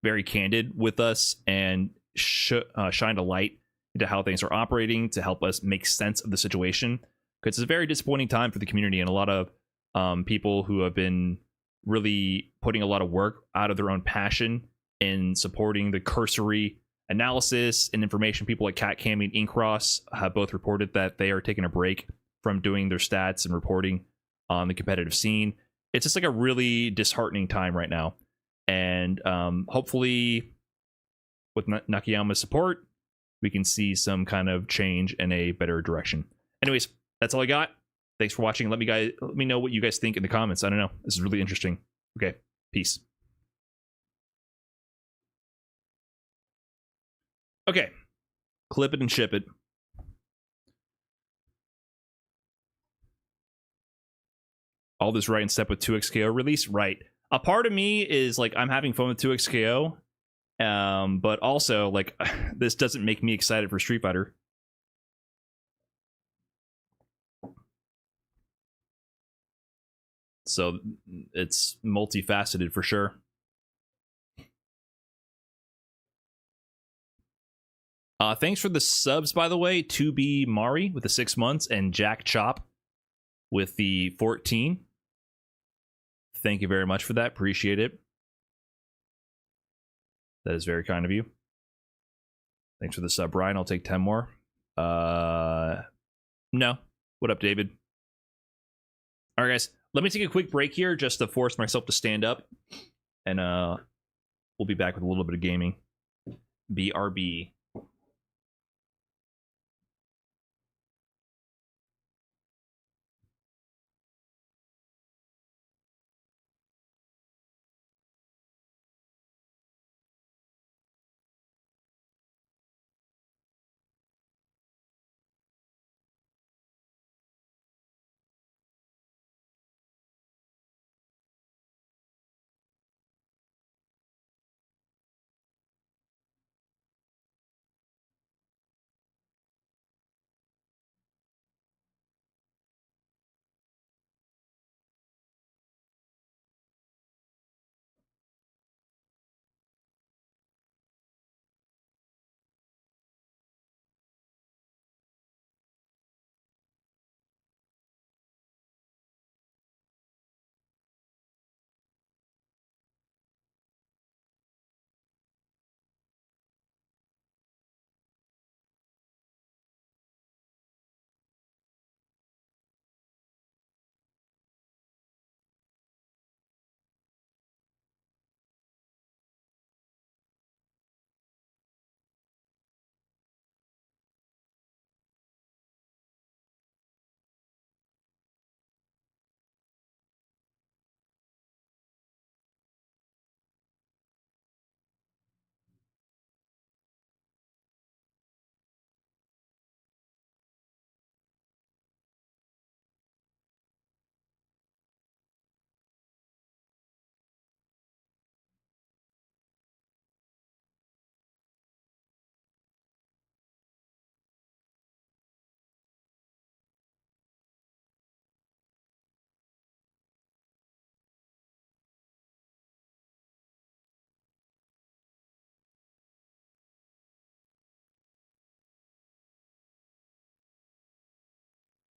very candid with us and shined a light into how things are operating to help us make sense of the situation. Because it's a very disappointing time for the community, and a lot of people who have been really putting a lot of work out of their own passion in supporting the cursory analysis and information. People like Capcom and Inkross have both reported that they are taking a break from doing their stats and reporting on the competitive scene. It's just like a really disheartening time right now. And hopefully with Nakayama's support, we can see some kind of change in a better direction. Anyways, that's all I got. Thanks for watching. Let me know what you guys think in the comments. I don't know. This is really interesting. Okay, peace. Okay, clip it and ship it. All this right in step with 2XKO release, right? A part of me is like, I'm having fun with 2XKO, but also like this doesn't make me excited for Street Fighter. So it's multifaceted for sure. Thanks for the subs, by the way. 2B Mari with the 6 months and Jack Chop with the 14. Thank you very much for that. Appreciate it. That is very kind of you. Thanks for the sub, Brian. I'll take 10 more. No. What up, David? All right, guys. Let me take a quick break here just to force myself to stand up. And we'll be back with a little bit of gaming. BRB.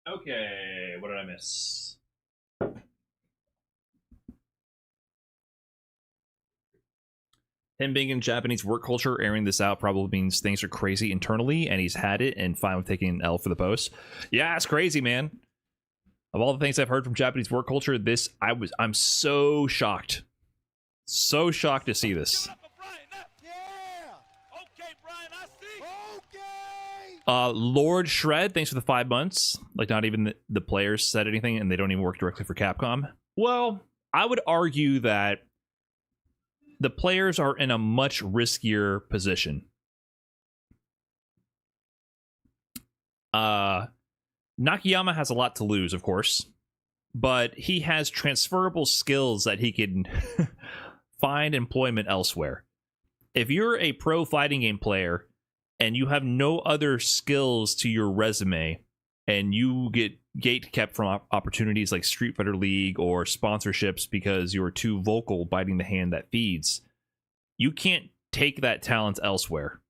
Okay, what did I miss? Him being in Japanese work culture, airing this out probably means things are crazy internally, and he's had it and fine with taking an L for the post. Yeah, it's crazy, man. Of all the things I've heard from Japanese work culture, I'm so shocked. So shocked to see this. Lord Shred, thanks for the 5 months. Like, not even the players said anything, and they don't even work directly for Capcom. Well, I would argue that the players are in a much riskier position. Nakayama has a lot to lose, of course, but he has transferable skills that he can find employment elsewhere. If you're a pro fighting game player and you have no other skills to your resume, and you get gate kept from opportunities like Street Fighter League or sponsorships because you're too vocal biting the hand that feeds, you can't take that talent elsewhere.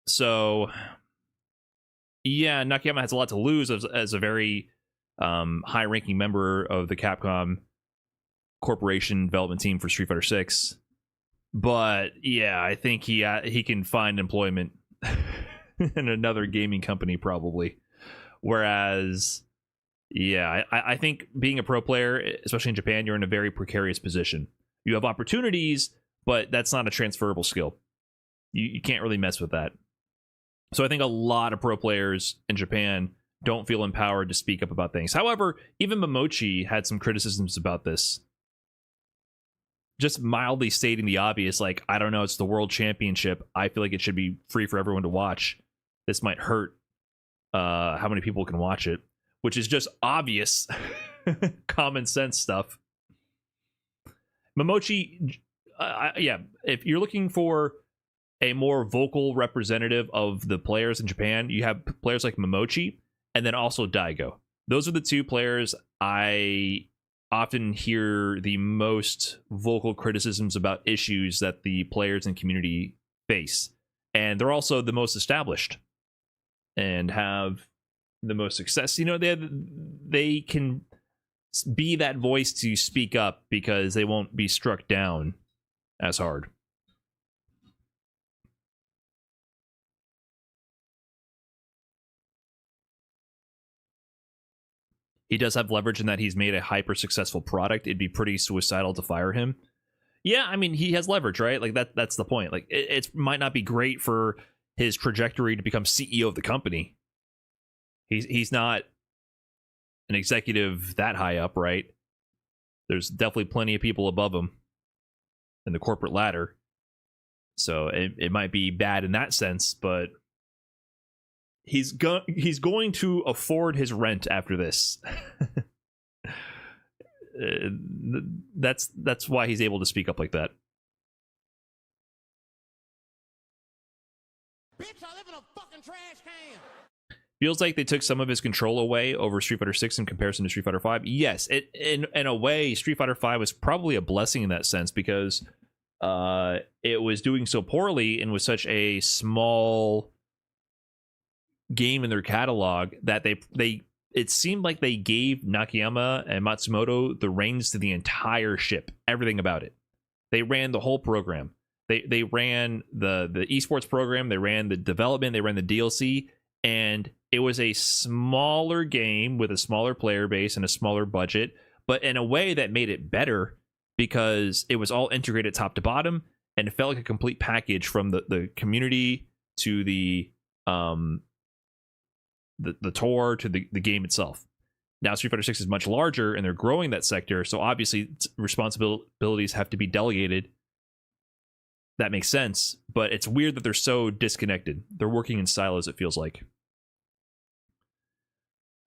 So, yeah, Nakayama has a lot to lose as a very high-ranking member of the Capcom Corporation development team for Street Fighter 6. But yeah, I think he can find employment in another gaming company probably. Whereas, yeah, I think being a pro player, especially in Japan, you're in a very precarious position. You have opportunities, but that's not a transferable skill. You can't really mess with that. So I think a lot of pro players in Japan don't feel empowered to speak up about things. However, even Momochi had some criticisms about this. Just mildly stating the obvious, like, I don't know, it's the World Championship. I feel like it should be free for everyone to watch. This might hurt how many people can watch it, which is just obvious common sense stuff. Momochi, yeah, if you're looking for a more vocal representative of the players in Japan, you have players like Momochi and then also Daigo. Those are the two players I often hear the most vocal criticisms about issues that the players and community face. And they're also the most established and have the most success. You know, they can be that voice to speak up because they won't be struck down as hard. He does have leverage in that he's made a hyper successful product. It'd be pretty suicidal to fire him. Yeah, I mean, he has leverage, right? Like that's the point. Like it might not be great for his trajectory to become CEO of the company. He's not an executive that high up, right? There's definitely plenty of people above him in the corporate ladder. So it might be bad in that sense, but he's going to afford his rent after this. That's why he's able to speak up like that. Bitch, I live in a fucking trash can. Feels like they took some of his control away over Street Fighter 6 in comparison to Street Fighter 5. Yes, in a way, Street Fighter 5 was probably a blessing in that sense because it was doing so poorly and was such a small game in their catalog that it seemed like they gave Nakayama and Matsumoto the reins to the entire ship, everything about it. They ran the whole program. They ran the esports program, they ran the development, they ran the DLC, and it was a smaller game with a smaller player base and a smaller budget, but in a way that made it better because it was all integrated top to bottom and it felt like a complete package from the community to the tour to the game itself. Now Street Fighter 6 is much larger and they're growing that sector, so obviously responsibilities have to be delegated. That makes sense, but it's weird that they're so disconnected. They're working in silos, it feels like.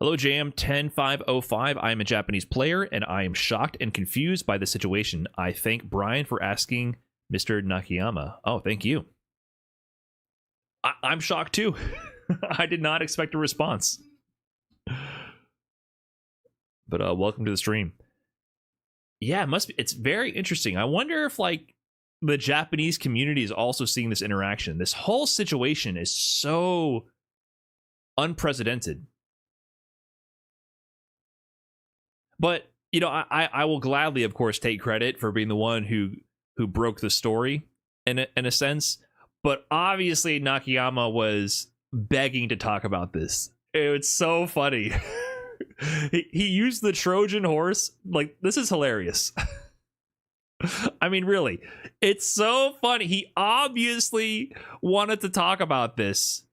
Hello JM10505, I am a Japanese player and I am shocked and confused by the situation. I thank Brian for asking Mr. Nakayama. Oh, thank you. I'm shocked too. I did not expect a response. But welcome to the stream. Yeah, it must be. It's very interesting. I wonder if like the Japanese community is also seeing this interaction. This whole situation is so unprecedented. But, you know, I will gladly, of course, take credit for being the one who broke the story in a sense. But obviously Nakayama was begging to talk about this. It's so funny. he used the Trojan horse. Like, this is hilarious. I mean, really, it's so funny. He obviously wanted to talk about this.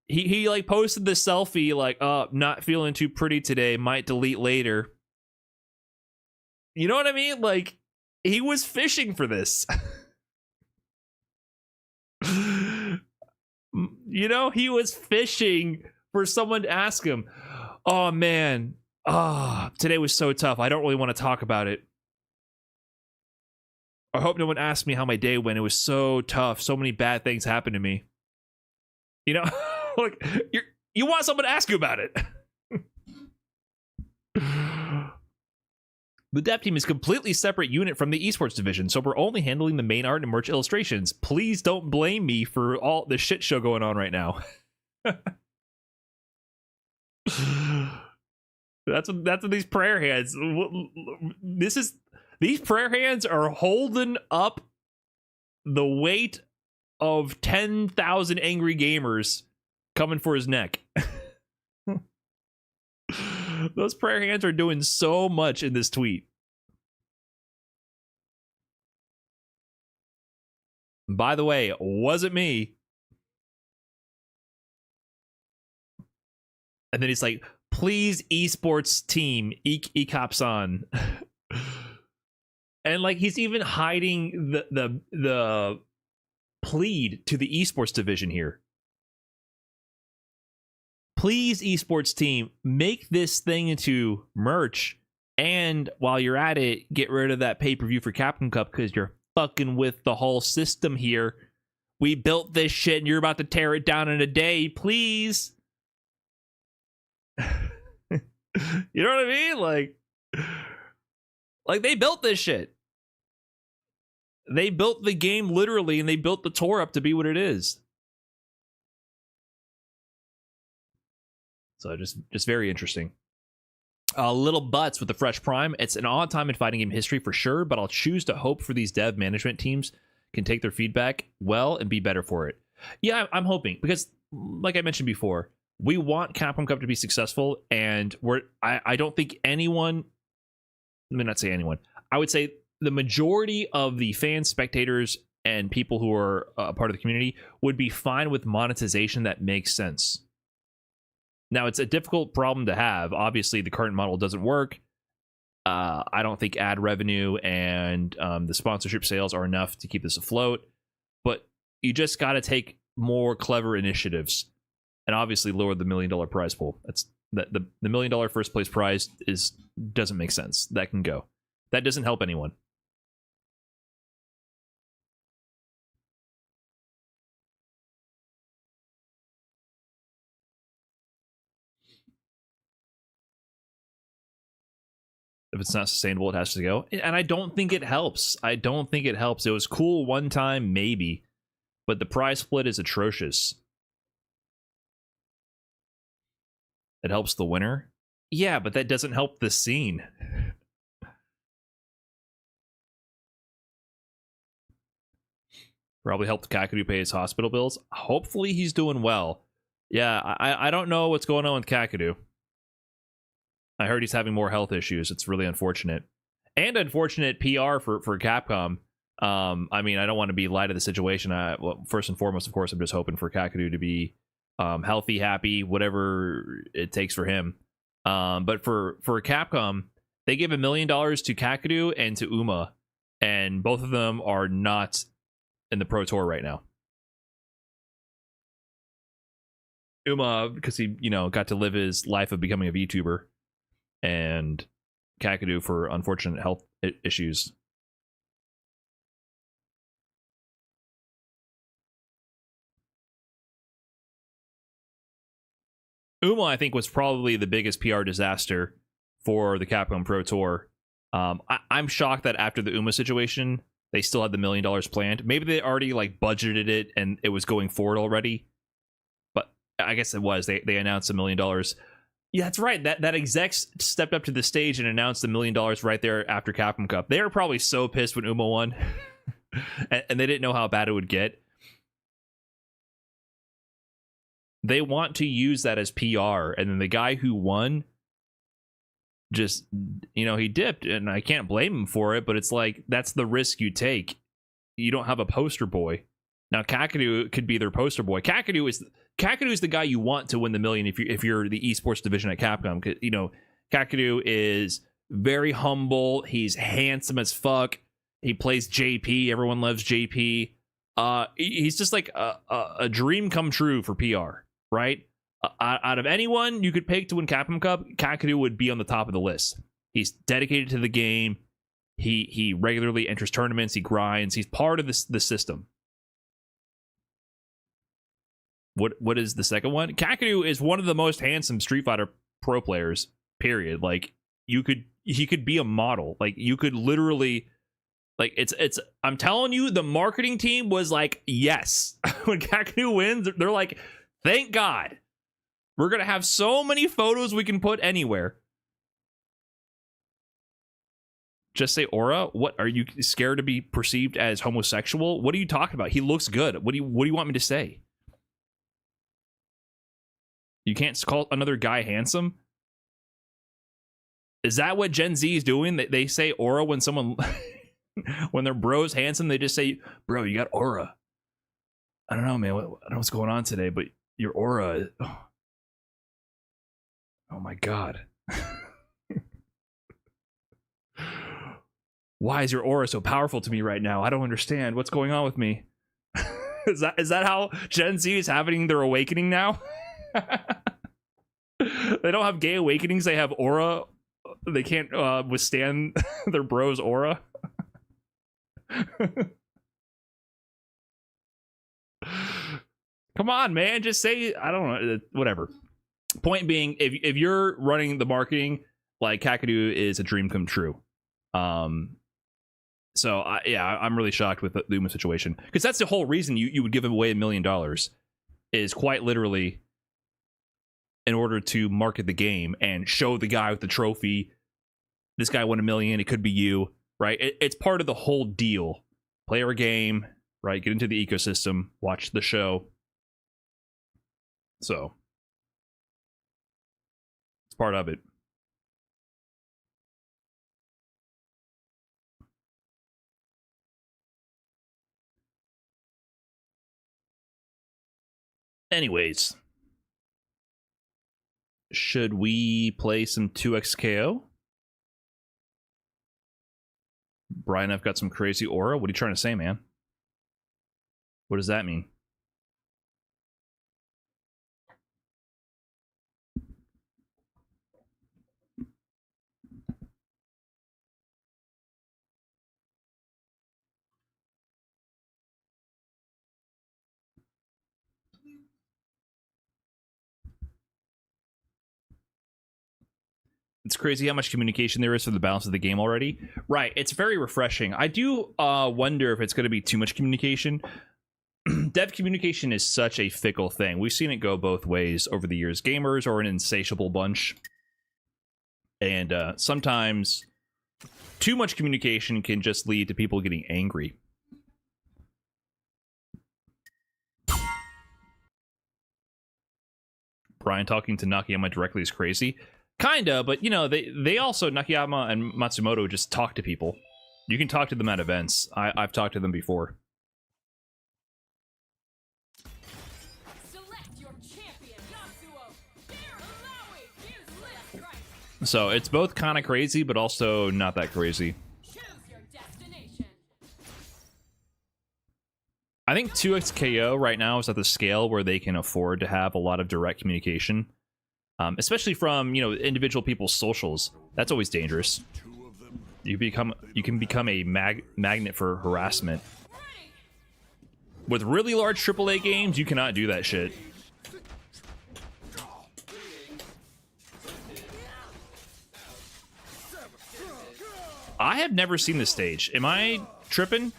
He like posted the selfie like, not feeling too pretty today, might delete later. You know what I mean? Like, he was fishing for this. You know, he was fishing for someone to ask him, oh man, today was so tough. I don't really want to talk about it. I hope no one asked me how my day went. It was so tough. So many bad things happened to me. You know, like, you want someone to ask you about it. The dev team is a completely separate unit from the esports division, so we're only handling the main art and merch illustrations. Please don't blame me for all the shit show going on right now. That's what these prayer hands. These prayer hands are holding up the weight of 10,000 angry gamers coming for his neck. Those prayer hands are doing so much in this tweet. By the way, it wasn't me. And then he's like, please, esports team, Ecopson. And like, he's even hiding the plead to the esports division here. Please, esports team, make this thing into merch. And while you're at it, get rid of that pay-per-view for Capcom Cup because you're fucking with the whole system here. We built this shit and you're about to tear it down in a day. Please. You know what I mean? Like they built this shit. They built the game literally, and they built the tour up to be what it is. So just very interesting. Little Butts with the Fresh Prime. It's an odd time in fighting game history for sure, but I'll choose to hope for these dev management teams can take their feedback well and be better for it. Yeah, I'm hoping, because like I mentioned before, we want Capcom Cup to be successful, and I don't think anyone, let me not say anyone, I would say the majority of the fans, spectators, and people who are a part of the community would be fine with monetization that makes sense. Now, it's a difficult problem to have. Obviously, the current model doesn't work. I don't think ad revenue and the sponsorship sales are enough to keep this afloat. But you just got to take more clever initiatives, and obviously lower the $1 million prize pool. That's the $1 million first place prize doesn't make sense. That can go. That doesn't help anyone. If it's not sustainable, it has to go. And I don't think it helps. I don't think it helps. It was cool one time, maybe, but the prize split is atrocious. It helps the winner. Yeah, but that doesn't help the scene. Probably helped Kakadu pay his hospital bills. Hopefully he's doing well. Yeah, I don't know what's going on with Kakadu. I heard he's having more health issues. It's really unfortunate. And unfortunate PR for Capcom. I mean, I don't want to be light of the situation. Well, first and foremost, of course, I'm just hoping for Kakadu to be healthy, happy, whatever it takes for him. But for Capcom, they give $1 million to Kakadu and to Uma, and both of them are not in the Pro Tour right now. Uma, because he, got to live his life of becoming a VTuber, and Kakadu for unfortunate health issues. Uma, I think, was probably the biggest PR disaster for the Capcom Pro Tour. I'm shocked that after the Uma situation, they still had the $1 million planned. Maybe they already budgeted it and it was going forward already. But I guess it was. They announced $1 million. Yeah, that's right. That execs stepped up to the stage and announced $1 million right there after Capcom Cup. They were probably so pissed when Uma won, and they didn't know how bad it would get. They want to use that as PR, and then the guy who won just, you know, he dipped, and I can't blame him for it, but it's like, that's the risk you take. You don't have a poster boy. Now Kakadu could be their poster boy. Kakadu is the guy you want to win the million if you're the esports division at Capcom. You know, Kakadu is very humble. He's handsome as fuck. He plays JP. Everyone loves JP. He's just like a dream come true for PR, right? Out of anyone you could pick to win Capcom Cup, Kakadu would be on the top of the list. He's dedicated to the game. He regularly enters tournaments. He grinds. He's part of the system. What is the second one? Kakadu is one of the most handsome Street Fighter pro players. Period. Like he could be a model. Like you could literally, like it's. I'm telling you, the marketing team was like, yes. When Kakadu wins, they're like, thank God. We're gonna have so many photos we can put anywhere. Just say aura. What, are you scared to be perceived as homosexual? What are you talking about? He looks good. What do you want me to say? You can't call another guy handsome? Is that what Gen Z is doing? They say aura when someone, when their bro's handsome, they just say, bro, you got aura. I don't know, man. I don't know what's going on today, but your aura. Oh my God. Why is your aura so powerful to me right now? I don't understand. What's going on with me? Is that how Gen Z is having their awakening now? They don't have gay awakenings. They have aura. They can't withstand their bro's aura. Come on, man. Just say, I don't know. Whatever. Point being, if you're running the marketing, like, Kakadu is a dream come true. So I'm really shocked with the Luma situation, because that's the whole reason you would give him away $1 million, is quite literally in order to market the game and show the guy with the trophy, this guy won $1 million, it could be you, right? It's part of the whole deal. Play our game, right? Get into the ecosystem, watch the show. So it's part of it. Anyways, should we play some 2XKO? Brian, I've got some crazy aura. What are you trying to say, man? What does that mean? It's crazy how much communication there is for the balance of the game already. Right, it's very refreshing. I do wonder if it's going to be too much communication. Dev communication is such a fickle thing. We've seen it go both ways over the years. Gamers are an insatiable bunch. And sometimes too much communication can just lead to people getting angry. Brian talking to Nakayama directly is crazy. Kinda, but you know, they also, Nakayama and Matsumoto, just talk to people. You can talk to them at events. I've talked to them before. So it's both kind of crazy, but also not that crazy. I think 2XKO right now is at the scale where they can afford to have a lot of direct communication. Especially from, you know, individual people's socials. That's always dangerous. You can become a magnet for harassment. With really large AAA games, you cannot do that shit. I have never seen this stage. Am I tripping?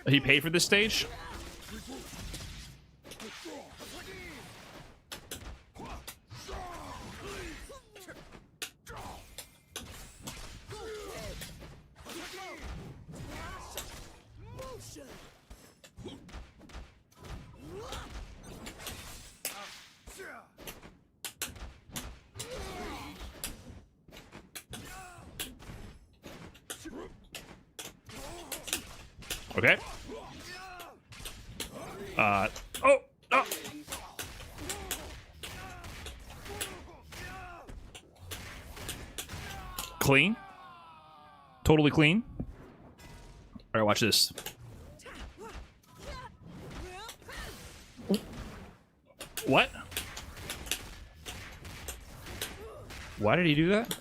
He paid for this stage? Okay. Oh. Oh. Clean. Totally clean. All right, watch this. What? Why did he do that?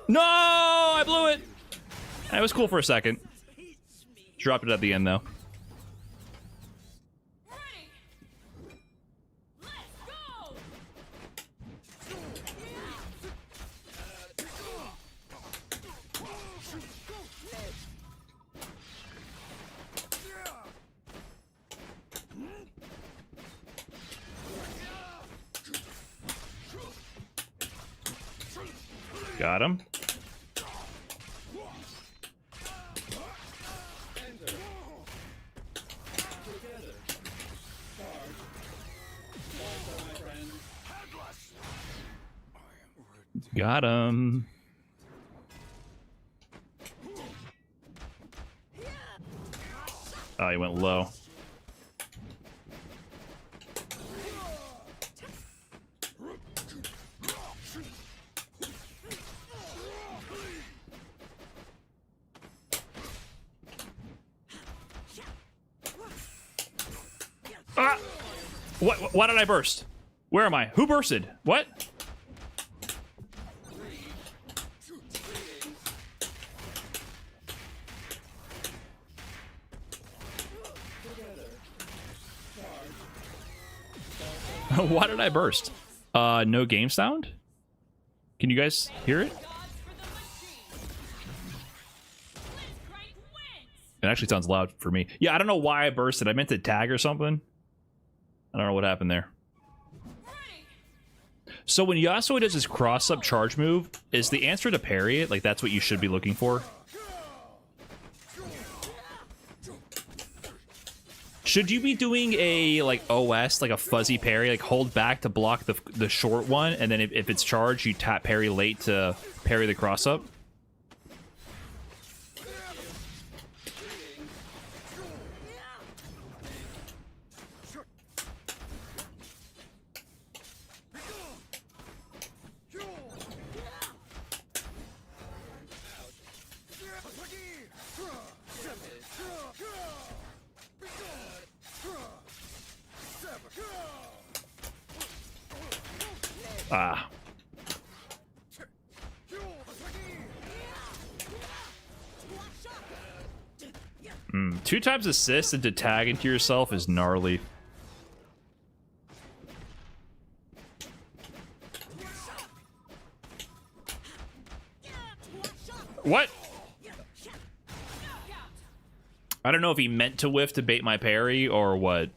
No, I blew it. It was cool for a second. Dropped it at the end, though. Got him. Got him. Oh, he went low. Ah! What? Why did I burst? Where am I? Who bursted? What? Why did I burst? No game sound? Can you guys hear it? It actually sounds loud for me. Yeah, I don't know why I bursted. I meant to tag or something. I don't know what happened there. So when Yasuo does his cross-up charge move, is the answer to parry it? Like, that's what you should be looking for? Should you be doing a, like, OS, like a fuzzy parry? Like, hold back to block the short one, and then if it's charged, you tap parry late to parry the cross-up? Ah. 2 times assist and to tag into yourself is gnarly. What? I don't know if he meant to whiff to bait my parry or what.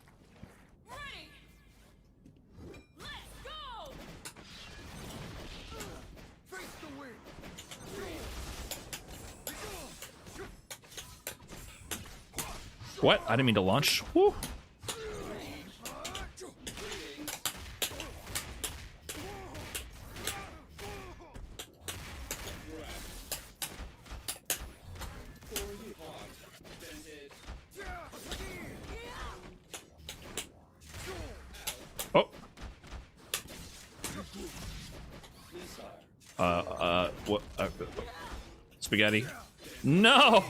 What? I didn't mean to launch. Woo. Oh. What? Spaghetti. No!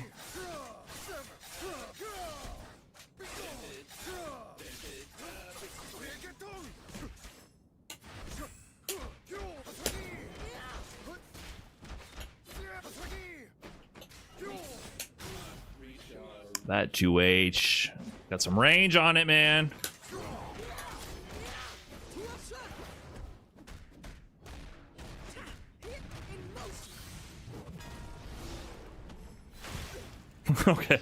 That 2H. Got some range on it, man. Okay.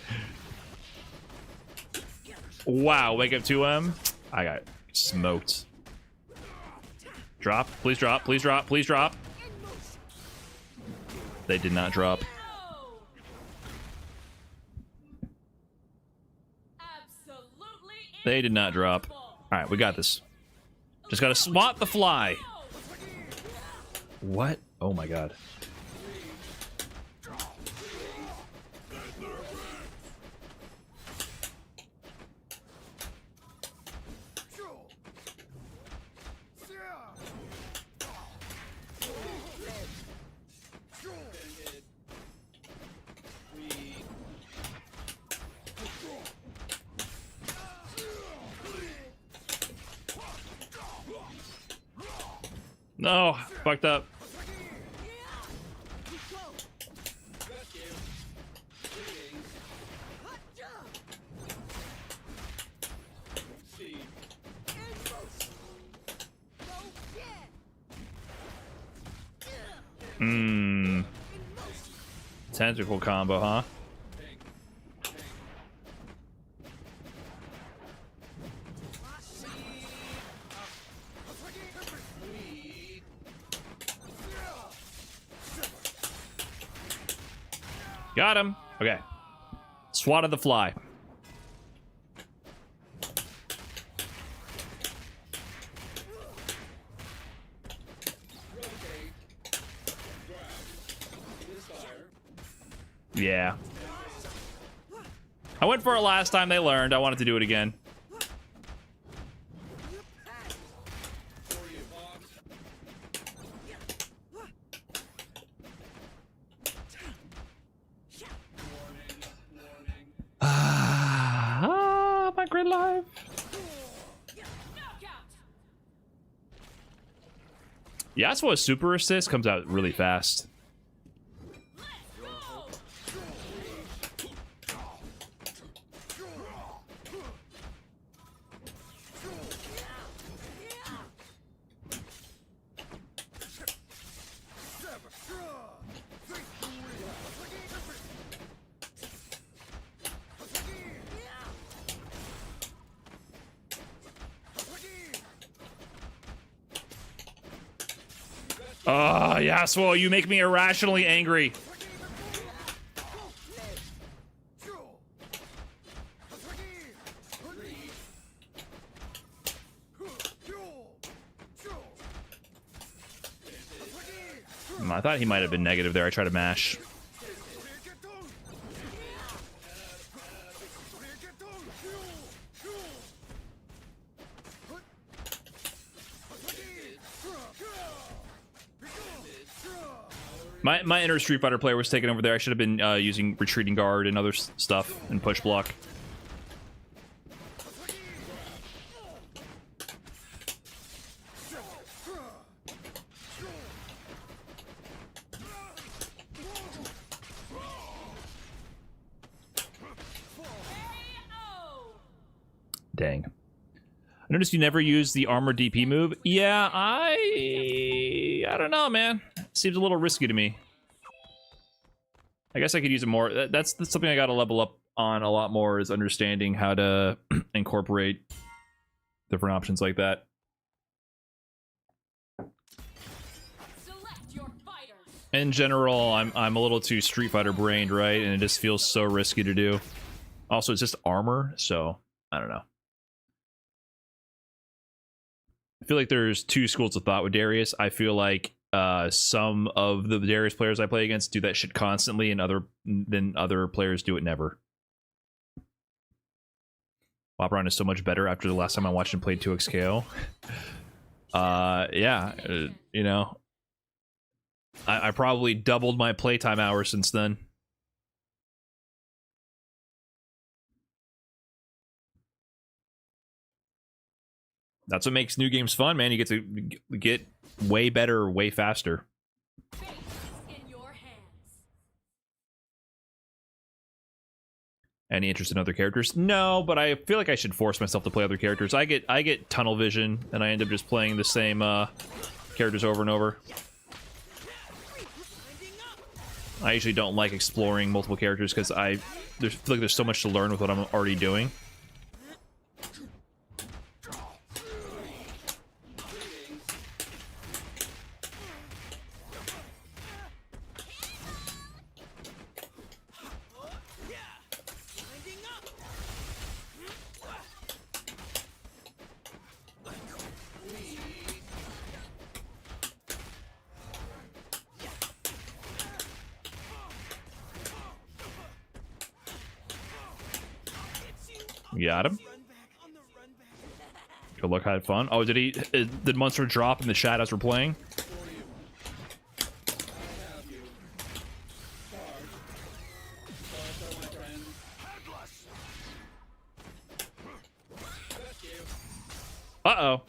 Wow, wake up 2M. I got smoked. Drop. Please drop. Please drop. Please drop. They did not drop. They did not drop. All right, we got this. Just gotta swat the fly. What? Oh my god. No, fucked up. Tentacle combo, huh? Got him. Okay. Swatted the fly. Yeah. I went for it last time. They learned. I wanted to do it again. My grid life. Yeah, that's what a super assist comes out really fast. Oh, Yasuo, you make me irrationally angry. I thought he might have been negative there. I tried to mash. My inner Street Fighter player was taken over there. I should have been using retreating guard and other stuff and push block. Dang. I noticed you never use the armor DP move. Yeah, I don't know, man. Seems a little risky to me. I guess I could use it more. That's something I gotta level up on a lot more, is understanding how to incorporate different options like that. In general, I'm a little too Street Fighter brained, right? And it just feels so risky to do. Also, it's just armor, so I don't know. I feel like there's two schools of thought with Darius. I feel like some of the Darius players I play against do that shit constantly, and other players do it never. Wapron is so much better after the last time I watched him play 2xKO. Yeah, you know, I probably doubled my playtime hours since then. That's what makes new games fun, man. You get to get way better, way faster. Any interest in other characters? No, but I feel like I should force myself to play other characters. I get tunnel vision, and I end up just playing the same characters over and over. I usually don't like exploring multiple characters because I feel like there's so much to learn with what I'm already doing. Got him. Good luck, had fun. Oh, did Monster drop in the chat as we're playing? Uh-oh.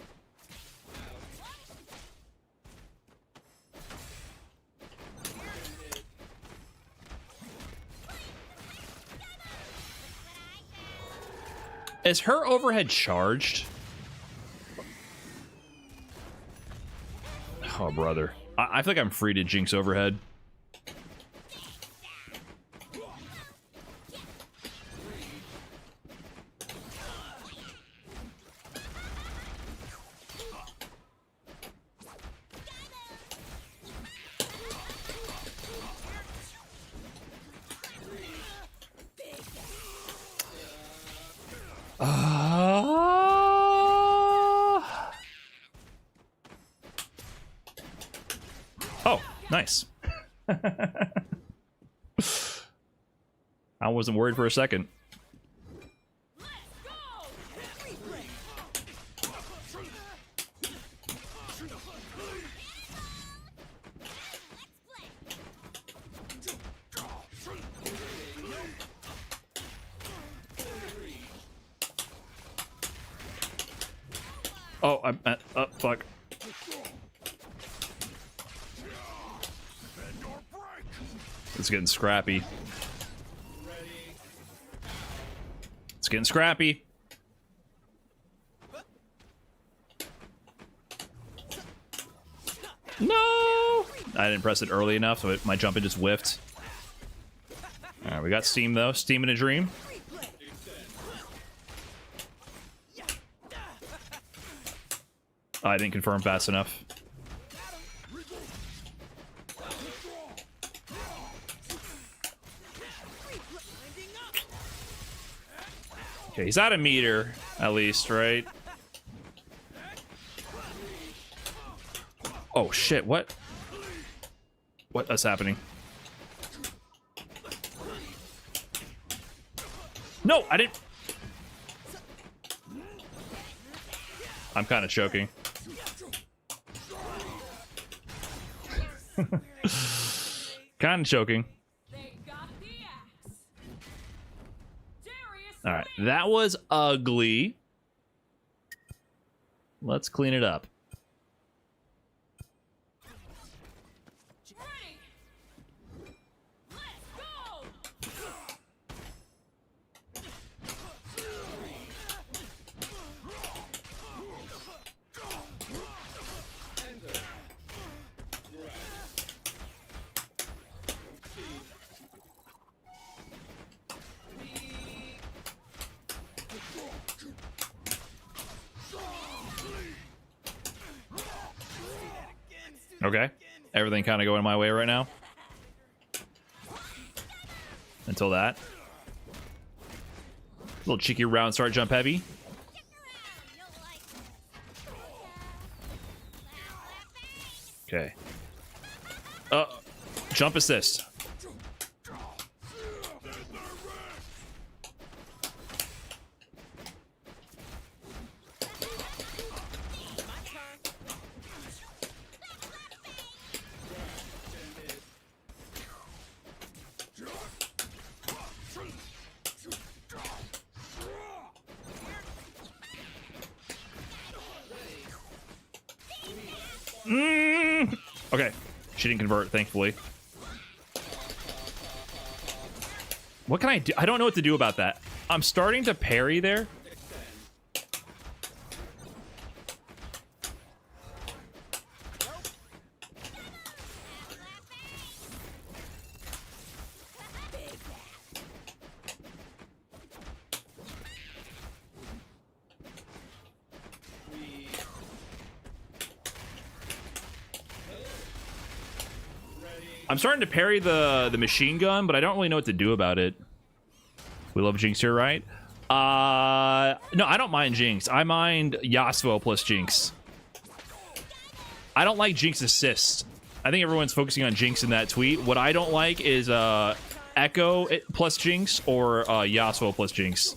Is her overhead charged? Oh, brother. I feel like I'm free to jinx overhead. Oh, nice. I wasn't worried for a second. Oh, I'm fuck. It's getting scrappy. It's getting scrappy. No! I didn't press it early enough, so my jump in just whiffed. Alright, we got Steam though. Steam in a dream. I didn't confirm fast enough. Okay, he's at a meter, at least, right? Oh, shit, what? What's happening? No, I didn't... I'm kind of choking. Kind of choking. All right, that was ugly. Let's clean it up. Okay, everything kind of going my way right now. Until that. Little cheeky round start jump heavy. Okay. Jump assist. Okay, she didn't convert, thankfully. What can I do? I don't know what to do about that. I'm starting to parry there. I'm starting to parry the machine gun, but I don't really know what to do about it. We love Jinx here, right? No, I don't mind Jinx. I mind Yasuo plus Jinx. I don't like Jinx assist. I think everyone's focusing on Jinx in that tweet. What I don't like is Echo plus Jinx or Yasuo plus Jinx.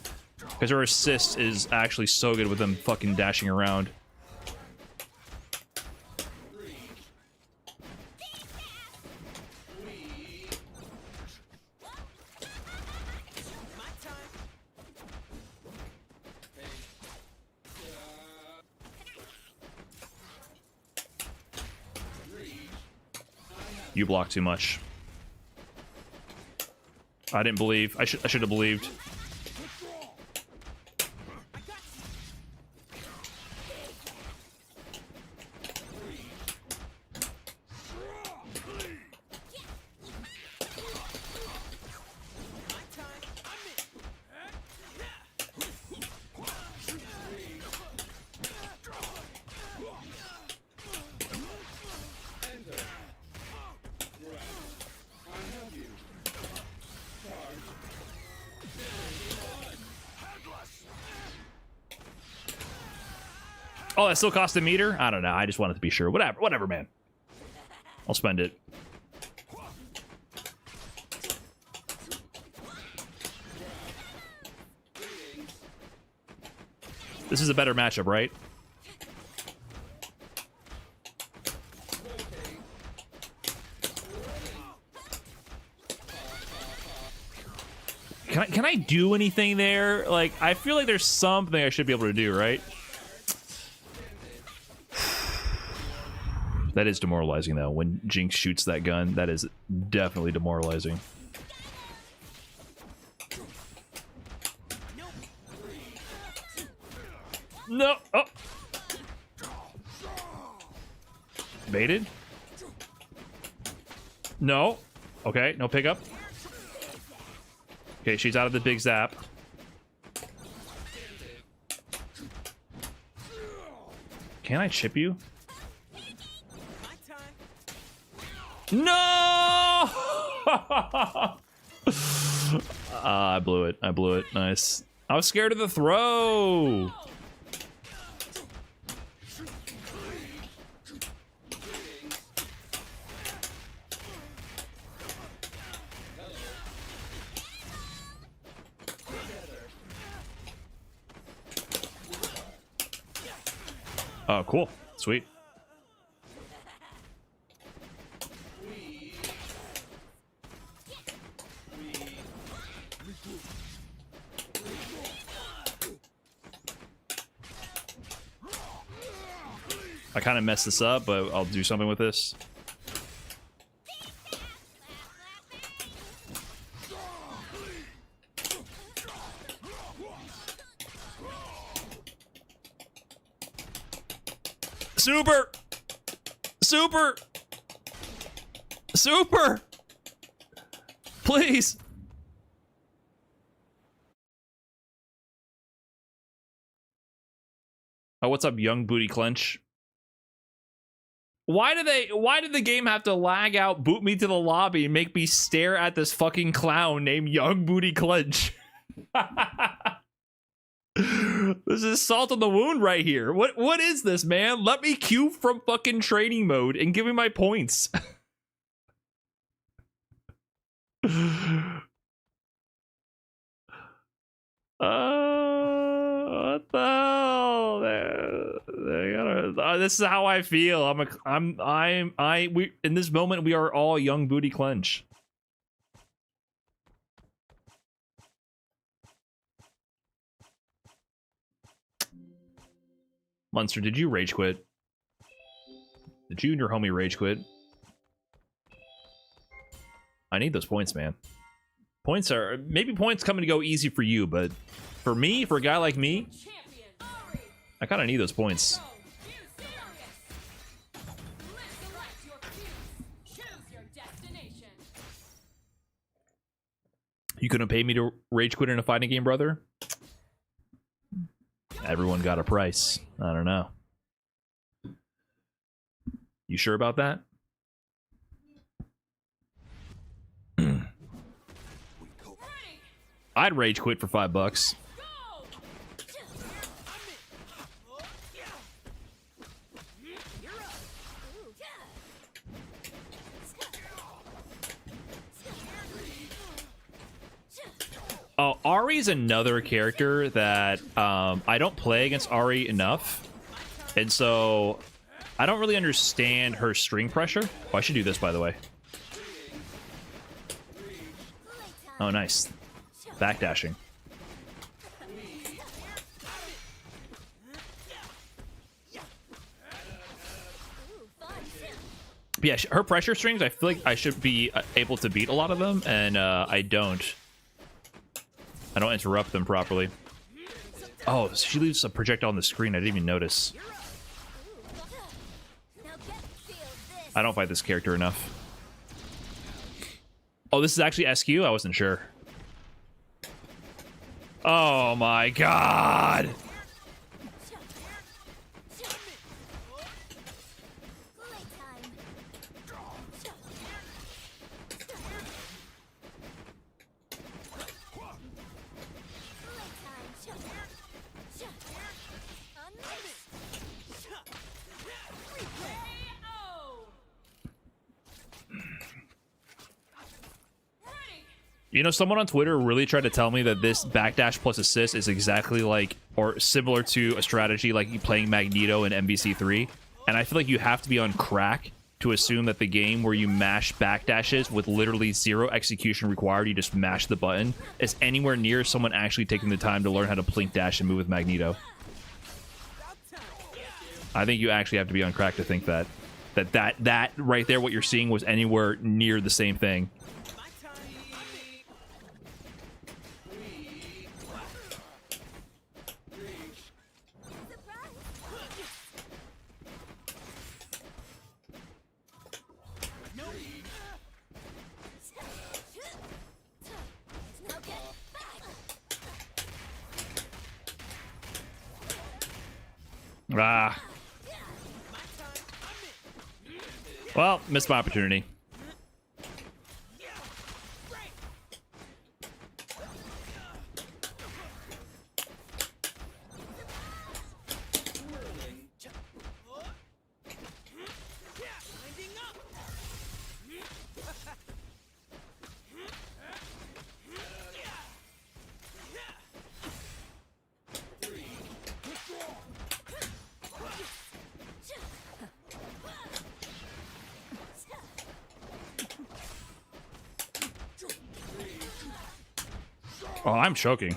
Because her assist is actually so good with them fucking dashing around. You block too much. I didn't believe. I should have believed. Oh, that still cost a meter? I don't know. I just wanted to be sure. Whatever, man. I'll spend it. This is a better matchup, right? Can I do anything there? Like, I feel like there's something I should be able to do, right? That is demoralizing, though. When Jinx shoots that gun, that is definitely demoralizing. No! Oh! Baited? No. Okay, no pickup. Okay, she's out of the big zap. Can I chip you? No! I blew it. I blew it. Nice. I was scared of the throw. Oh, cool. Sweet. I kind of messed this up, but I'll do something with this. Super! Super! Super! Please! Oh, what's up, young booty clench? Why did the game have to lag out, boot me to the lobby, and make me stare at this fucking clown named Young Booty Clench? This is salt on the wound right here. What is this, man? Let me queue from fucking training mode and give me my points. What the hell? This is how I feel. We in this moment we are all Young Booty Clench. Munster, did you rage quit? Did you and your homie rage quit? I need those points, man. Points are... Maybe points come and go easy for you, but for me, for a guy like me, I kind of need those points. You couldn't pay me to rage quit in a fighting game, brother? Everyone got a price. I don't know. You sure about that? I'd rage quit for $5. Oh, Ari's another character that I don't play against Ari enough, and so I don't really understand her string pressure. Oh, I should do this, by the way. Oh, nice. Backdashing. But yeah, her pressure strings, I feel like I should be able to beat a lot of them, and I don't. I don't interrupt them properly. Oh, she leaves a projectile on the screen. I didn't even notice. I don't fight this character enough. Oh, this is actually SQ? I wasn't sure. Oh my god! You know, someone on Twitter really tried to tell me that this backdash plus assist is exactly like, or similar to a strategy like you playing Magneto in MVC3. And I feel like you have to be on crack to assume that the game where you mash backdashes with literally zero execution required, you just mash the button, is anywhere near someone actually taking the time to learn how to blink dash and move with Magneto. I think you actually have to be on crack to think that right there, what you're seeing, was anywhere near the same thing. Ah. Well, missed my opportunity. Oh, I'm choking.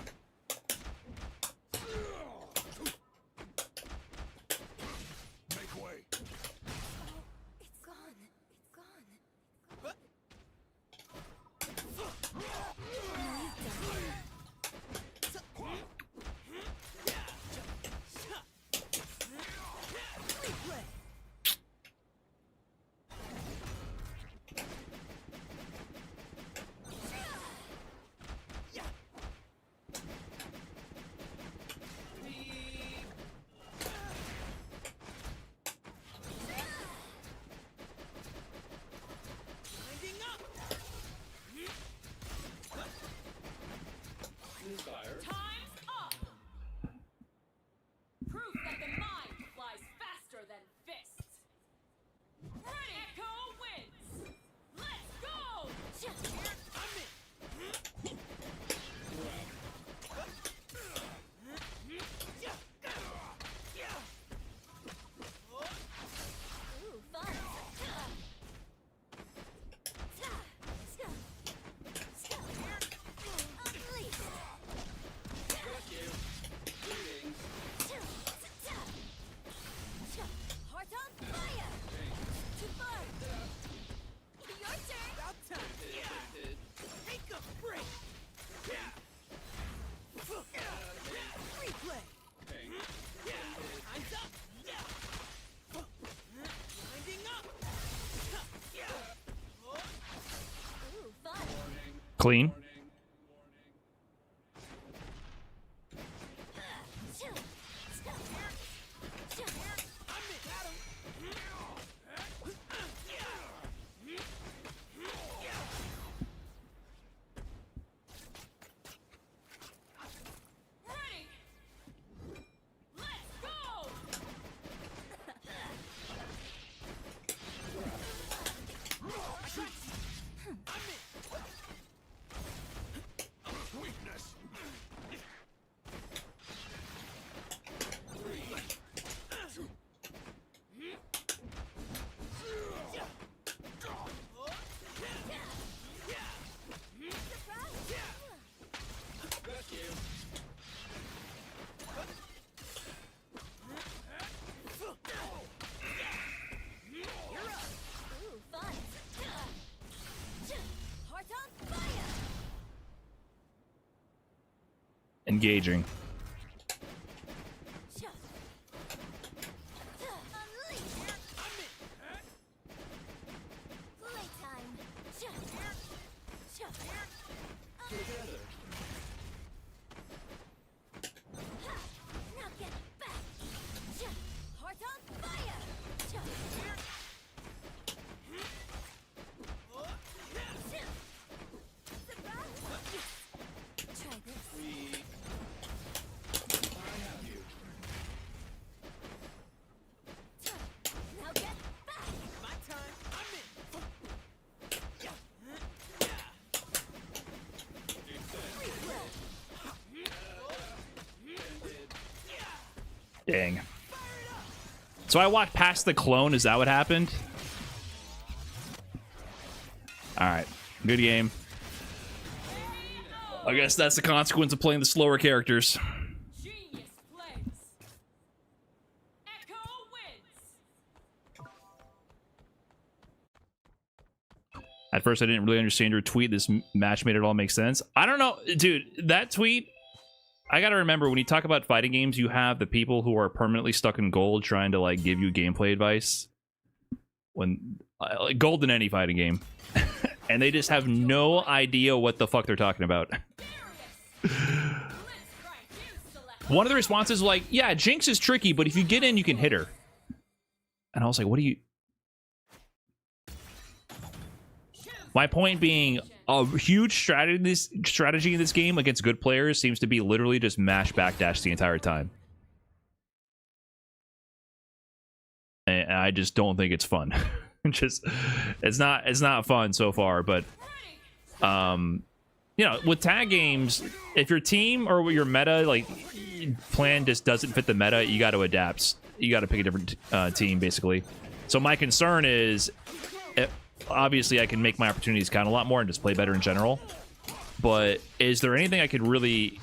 Clean. engaging. Dang. So I walked past the clone. Is that what happened? All right. Good game. I guess that's the consequence of playing the slower characters. Genius plays. Echo wins. At first, I didn't really understand your tweet. This match made it all make sense. I don't know. Dude, that tweet... I gotta remember, when you talk about fighting games, you have the people who are permanently stuck in gold trying to, like, give you gameplay advice. When... like, gold in any fighting game. And they just have no idea what the fuck they're talking about. One of the responses was like, yeah, Jinx is tricky, but if you get in, you can hit her. And I was like, what do you... My point being, a huge strategy in this game against good players seems to be literally just mash backdash the entire time. And I just don't think it's fun. It's not fun so far, but you know, with tag games, if your team or your meta like plan just doesn't fit the meta, you got to adapt. You got to pick a different team basically. So my concern is, obviously I can make my opportunities count a lot more and just play better in general, but is there anything I could really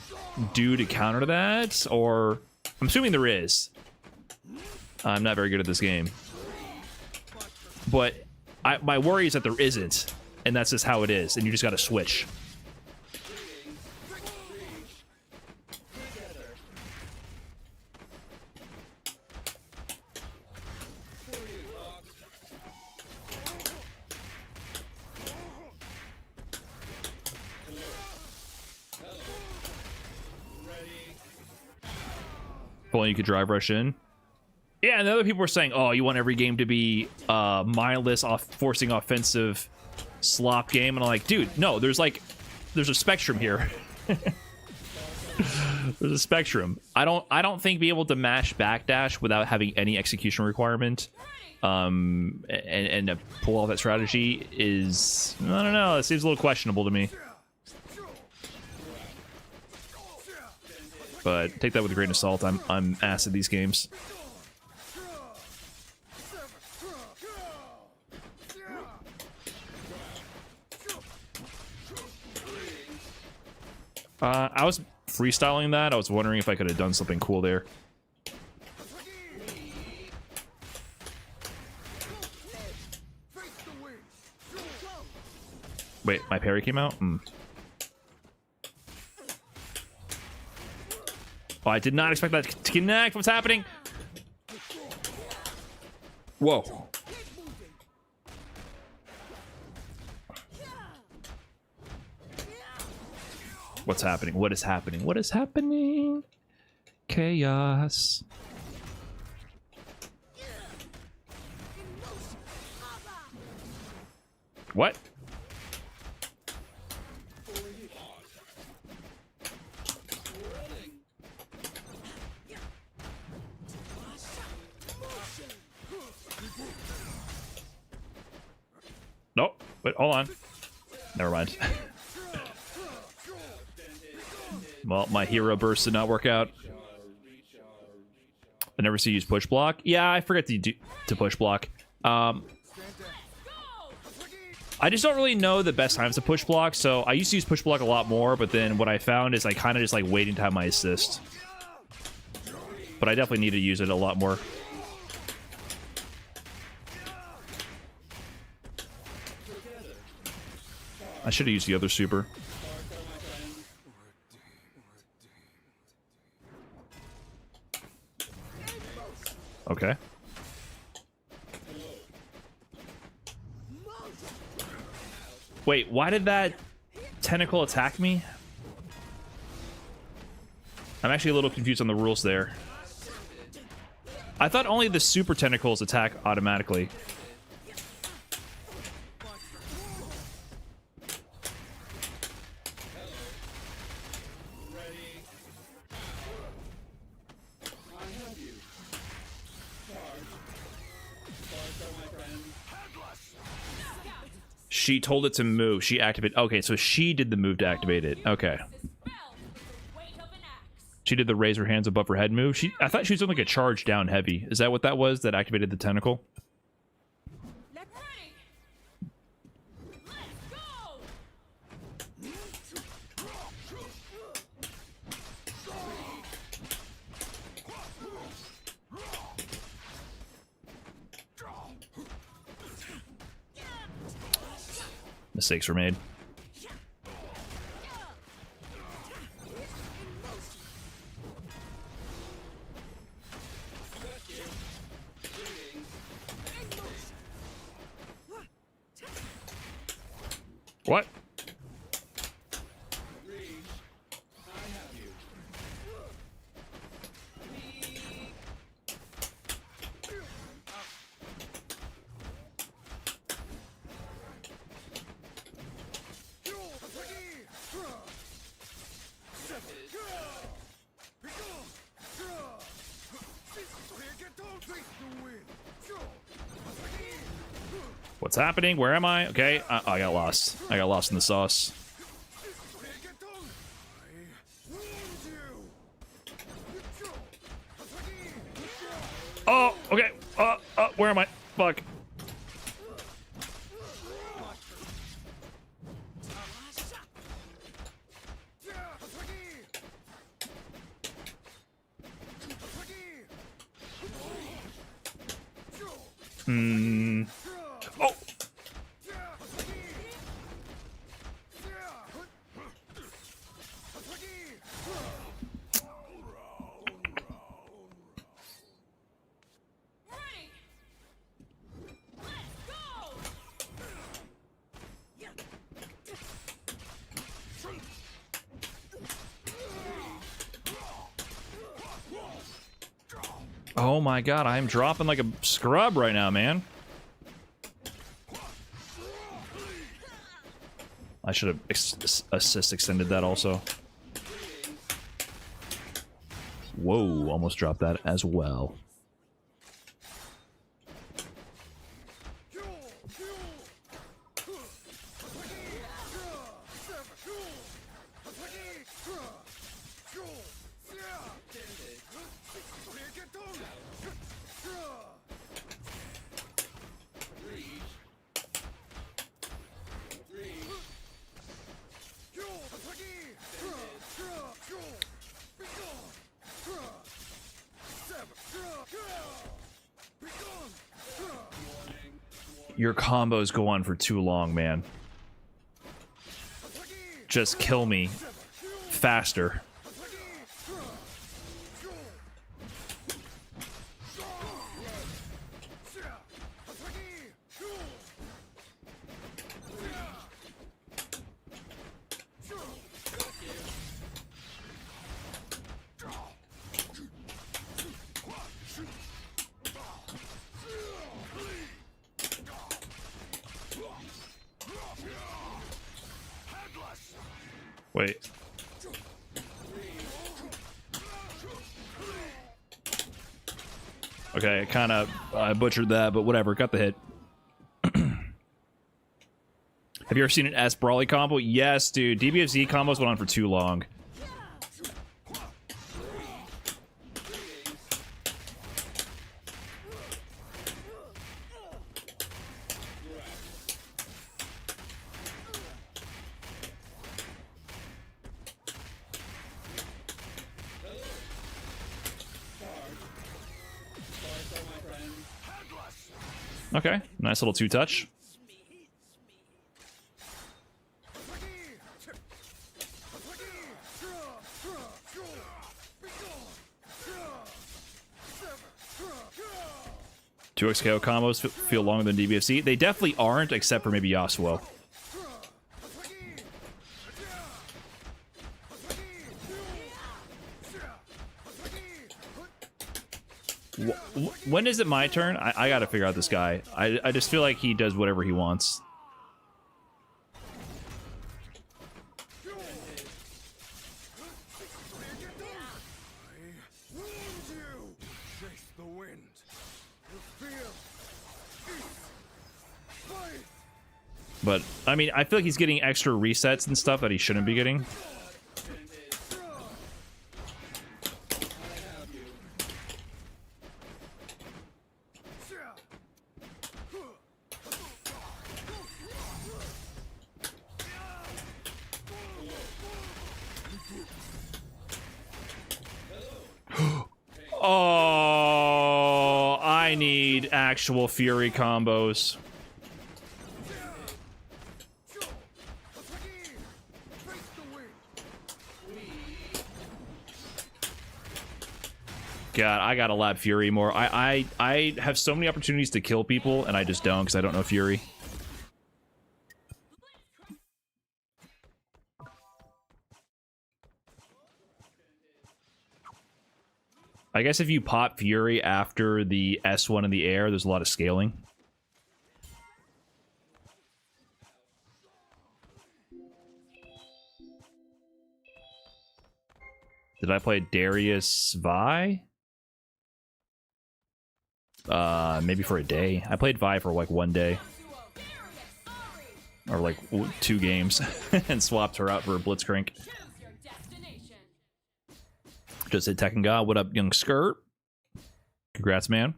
do to counter that? Or I'm assuming there is. I'm not very good at this game, but my worry is that there isn't, and that's just how it is, and you just got to switch. If only you could drive rush in. Yeah, and the other people were saying, oh, you want every game to be mindless, forcing offensive slop game. And I'm like, dude, no, there's a spectrum here. There's a spectrum. I don't think being able to mash backdash without having any execution requirement and to pull off that strategy is, I don't know, it seems a little questionable to me. But take that with a grain of salt. I'm ass at these games. I was freestyling that. I was wondering if I could have done something cool there. Wait, my parry came out? Oh, I did not expect that to connect. What's happening? Whoa. What's happening? What is happening? What is happening? Chaos. What? Nope. Wait, hold on. Never mind. Well, my hero burst did not work out. I never see you use push block. Yeah, I forget to push block. I just don't really know the best times to push block, so I used to use push block a lot more, but then what I found is I kind of just like waiting to have my assist. But I definitely need to use it a lot more. I should have used the other super. Wait, why did that tentacle attack me? I'm actually a little confused on the rules there. I thought only the super tentacles attack automatically. She told it to move. She activated. Okay, so she did the move to activate it. Okay. She did the raise her hands above her head move. I thought she was doing like a charge down heavy. Is that what that was that activated the tentacle? Mistakes were made. What? What's happening? Where am I? Okay, I got lost. I got lost in the sauce. Oh, okay. Where am I? Fuck. Oh. Oh my god, I'm dropping like a scrub right now, man. I should have assist extended that also. Whoa, almost dropped that as well. Your combos go on for too long, man. Just kill me faster. Wait. Okay, I butchered that, but whatever, got the hit. Have you ever seen an S Brawly combo? Yes, dude. DBFZ combos went on for too long. Okay, nice little two-touch. Two XKO combos feel longer than DBFC. They definitely aren't, except for maybe Yasuo. When is it my turn? I gotta figure out this guy. I just feel like he does whatever he wants. But, I mean, I feel like he's getting extra resets and stuff that he shouldn't be getting. Oh, I need actual Fury combos. God, I gotta lap Fury more. I have so many opportunities to kill people, and I just don't because I don't know Fury. I guess if you pop Fury after the S1 in the air, there's a lot of scaling. Did I play Darius Vi? Maybe for a day. I played Vi for like 1 day. Or like 2 games. And swapped her out for a Blitzcrank. Just hit Tekken God. What up, young skirt? Congrats, man.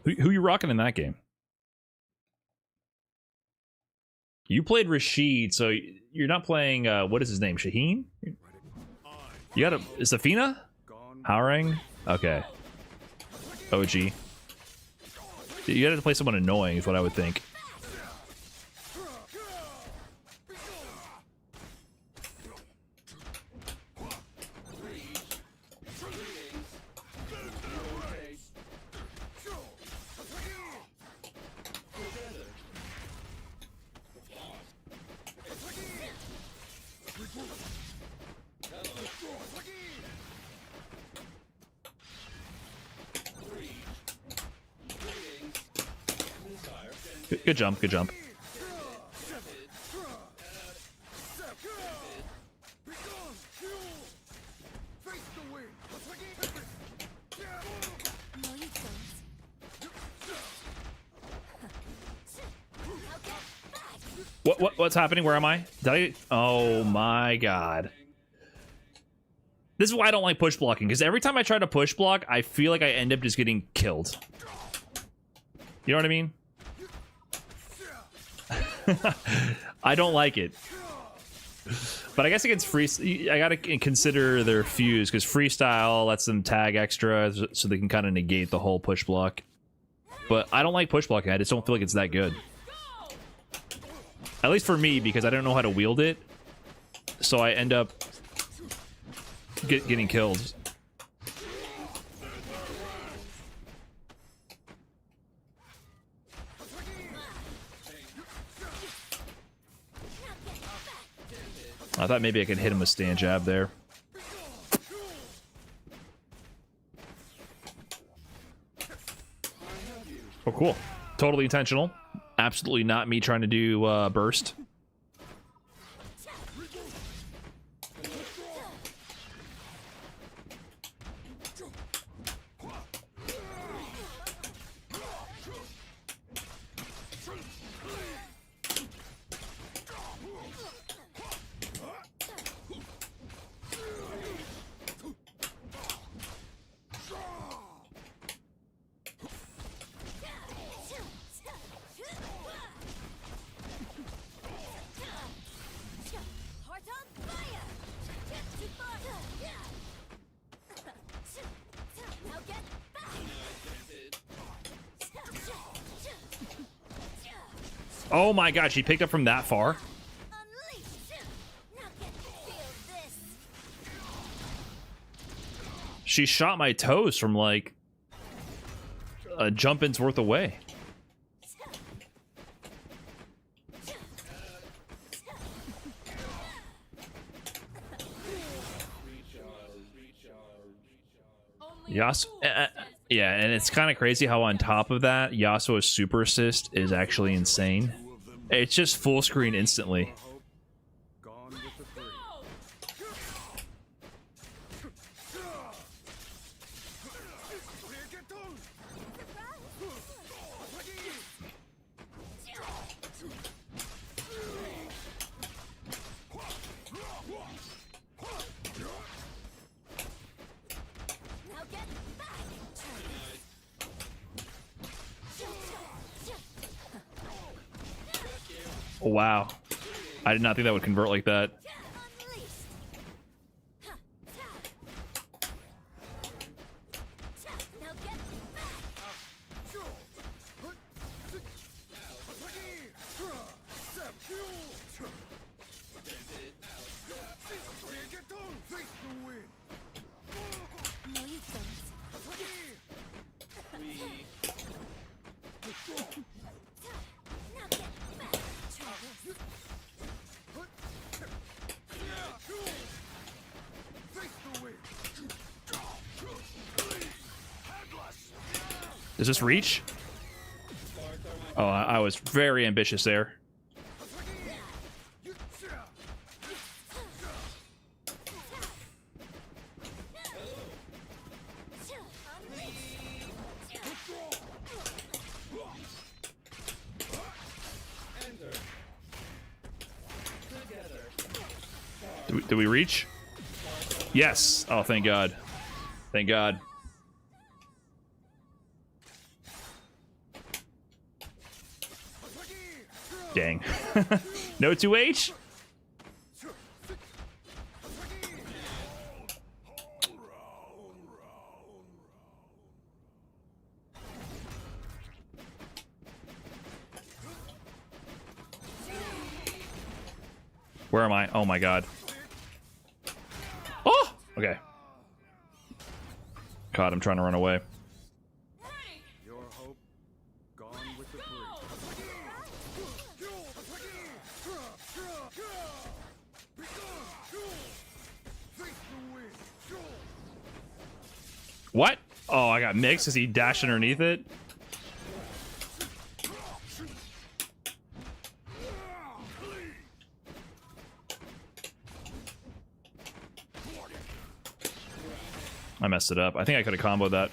Who you rocking in that game? You played Rashid, so you're not playing, what is his name? Shaheen? You got a... Is Safina? Howrang? Okay. OG. You gotta play someone annoying is what I would think. Good jump, good jump. What's happening? Where am I? Did I? Oh my god. This is why I don't like push blocking, because every time I try to push block, I feel like I end up just getting killed. You know what I mean? I don't like it. But I guess against free, I gotta consider their fuse, because freestyle lets them tag extra so they can kind of negate the whole push block. But I don't like push blocking. I just don't feel like it's that good. At least for me, because I don't know how to wield it. So I end up getting killed. I thought maybe I could hit him with stand jab there. Oh, cool. Totally intentional. Absolutely not me trying to do burst. Oh my god, she picked up from that far? She shot my toes from like a jump-in's worth away. Yes. Yeah, and it's kind of crazy how on top of that, Yasuo's super assist is actually insane. It's just full screen instantly. Gone with the three. Oh, wow. I did not think that would convert like that. Does this reach? Oh, I was very ambitious there. Did we reach? Yes. Oh, thank God. Thank God. Dang. No 2H? Where am I? Oh my God. Oh! Okay. God, I'm trying to run away. Your hope gone with the three. What? Oh, I got mixed as he dashed underneath it. I messed it up. I think I could have comboed that.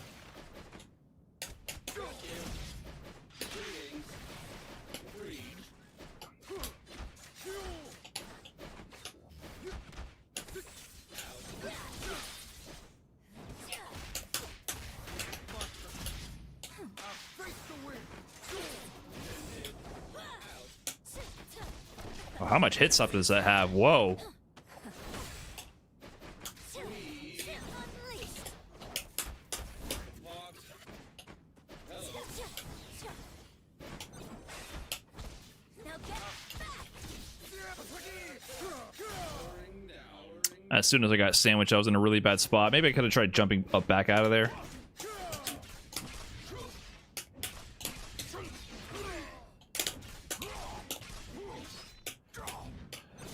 Oh, how much hit stuff does that have? Whoa. As soon as I got sandwiched, I was in a really bad spot. Maybe I could have tried jumping up back out of there.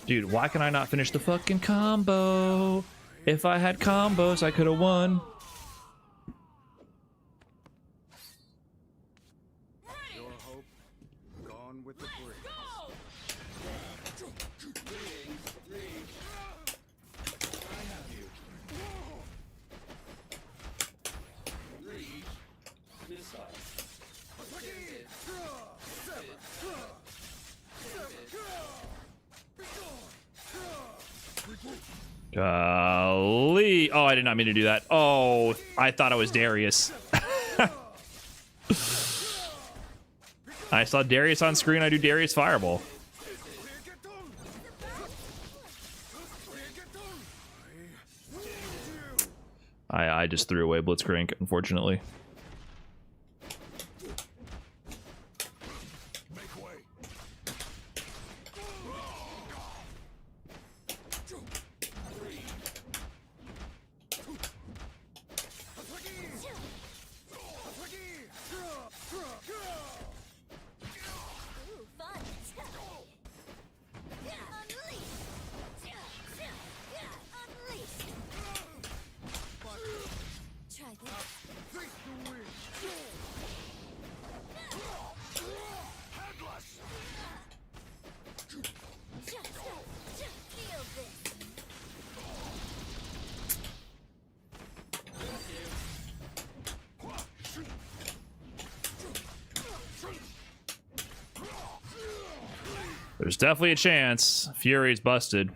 Dude, why can I not finish the fucking combo? If I had combos, I could have won. Your hope gone with the three. Golly. Oh, I did not mean to do that. Oh, I thought it was Darius. I saw Darius on screen. I do Darius Fireball. I just threw away Blitzcrank, unfortunately. There's definitely a chance. Fury's busted.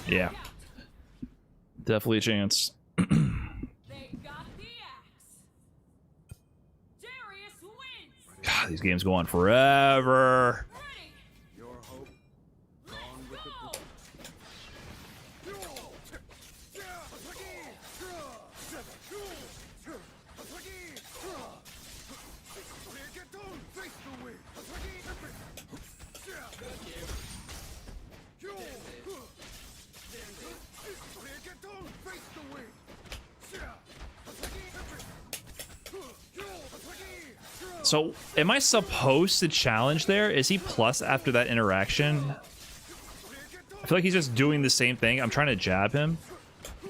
Yeah. Definitely a chance. They got the axe. Darius wins. God, these games go on forever. Ready. Your hope gone with the Go. So, am I supposed to challenge there? Is he plus after that interaction? I feel like he's just doing the same thing. I'm trying to jab him.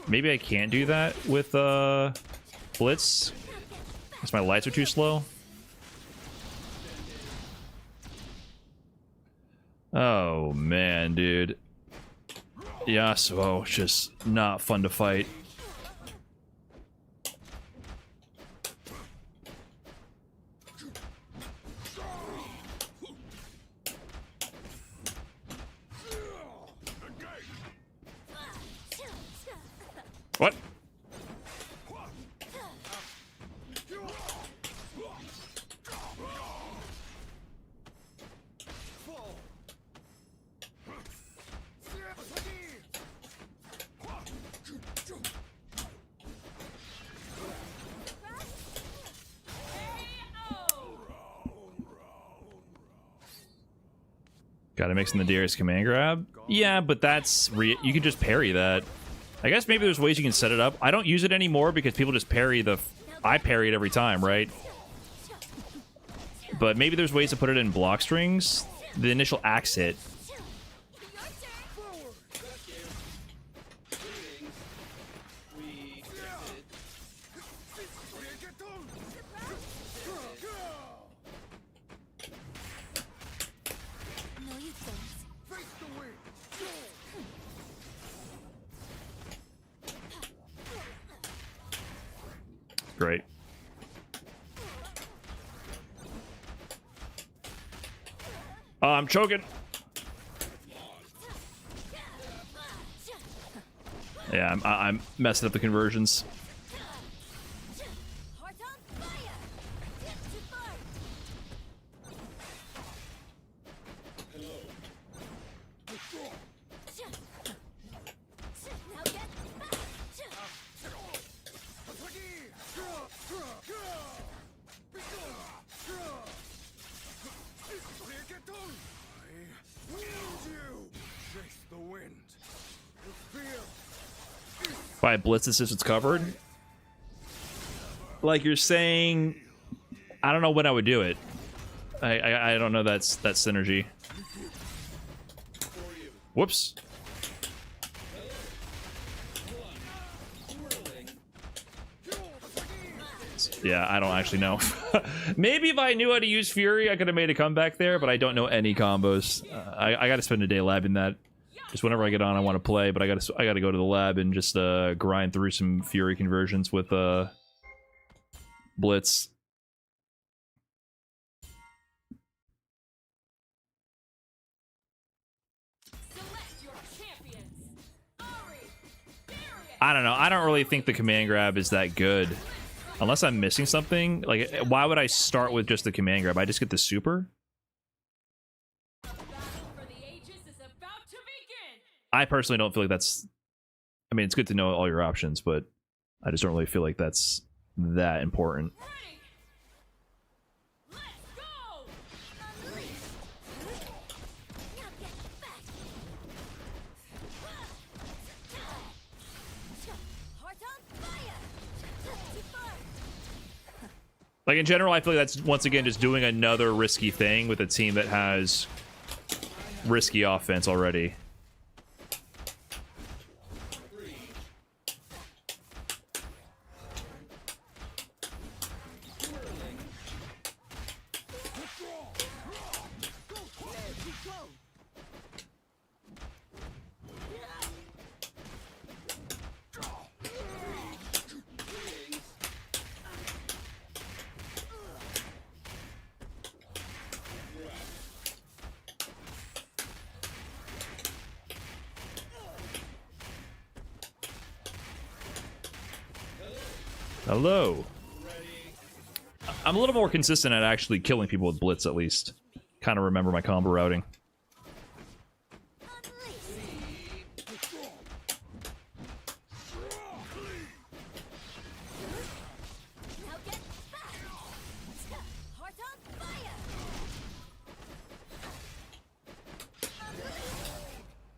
Maybe I can't do that with Blitz. Because my lights are too slow. Oh, man, dude. Yasuo, just not fun to fight. What? Gotta mix in the Darius command grab. Yeah, but that's you can just parry that. I guess maybe there's ways you can set it up. I don't use it anymore because people just parry the... I parry it every time, right? But maybe there's ways to put it in block strings. The initial axe hit. Great. Oh, I'm choking. Yeah, I'm messing up the conversions. By blitz assist, it's covered. Like you're saying, I don't know when I would do it. I don't know that's synergy. Whoops. Yeah, I don't actually know. Maybe if I knew how to use Fury, I could have made a comeback there, but I don't know any combos. I got to spend a day labbing that. Just whenever I get on, I want to play, but I got to go to the lab and just grind through some Fury conversions with Blitz. Select your champions. Ari, Darius. I don't know. I don't really think the command grab is that good. Unless I'm missing something. Like, why would I start with just the command grab? I just get the super? Battle for the ages is about to begin. I personally don't feel like that's... I mean, it's good to know all your options, but I just don't really feel like that's that important. Ready. Let's go. Like, in general, I feel like that's, once again, just doing another risky thing with a team that has risky offense already. Hello. I'm a little more consistent at actually killing people with Blitz, at least. Kind of remember my combo routing.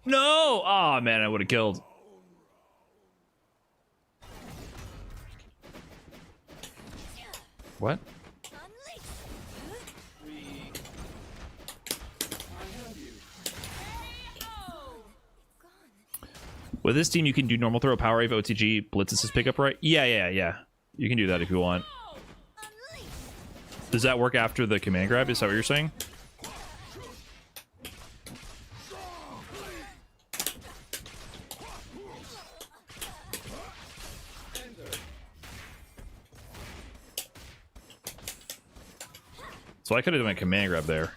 No! Oh man, I would have killed. What? With this team, you can do normal throw, power wave, OTG, blitz assist pickup, right? Yeah. You can do that if you want. Does that work after the command grab? Is that what you're saying? So I could have done my command grab there.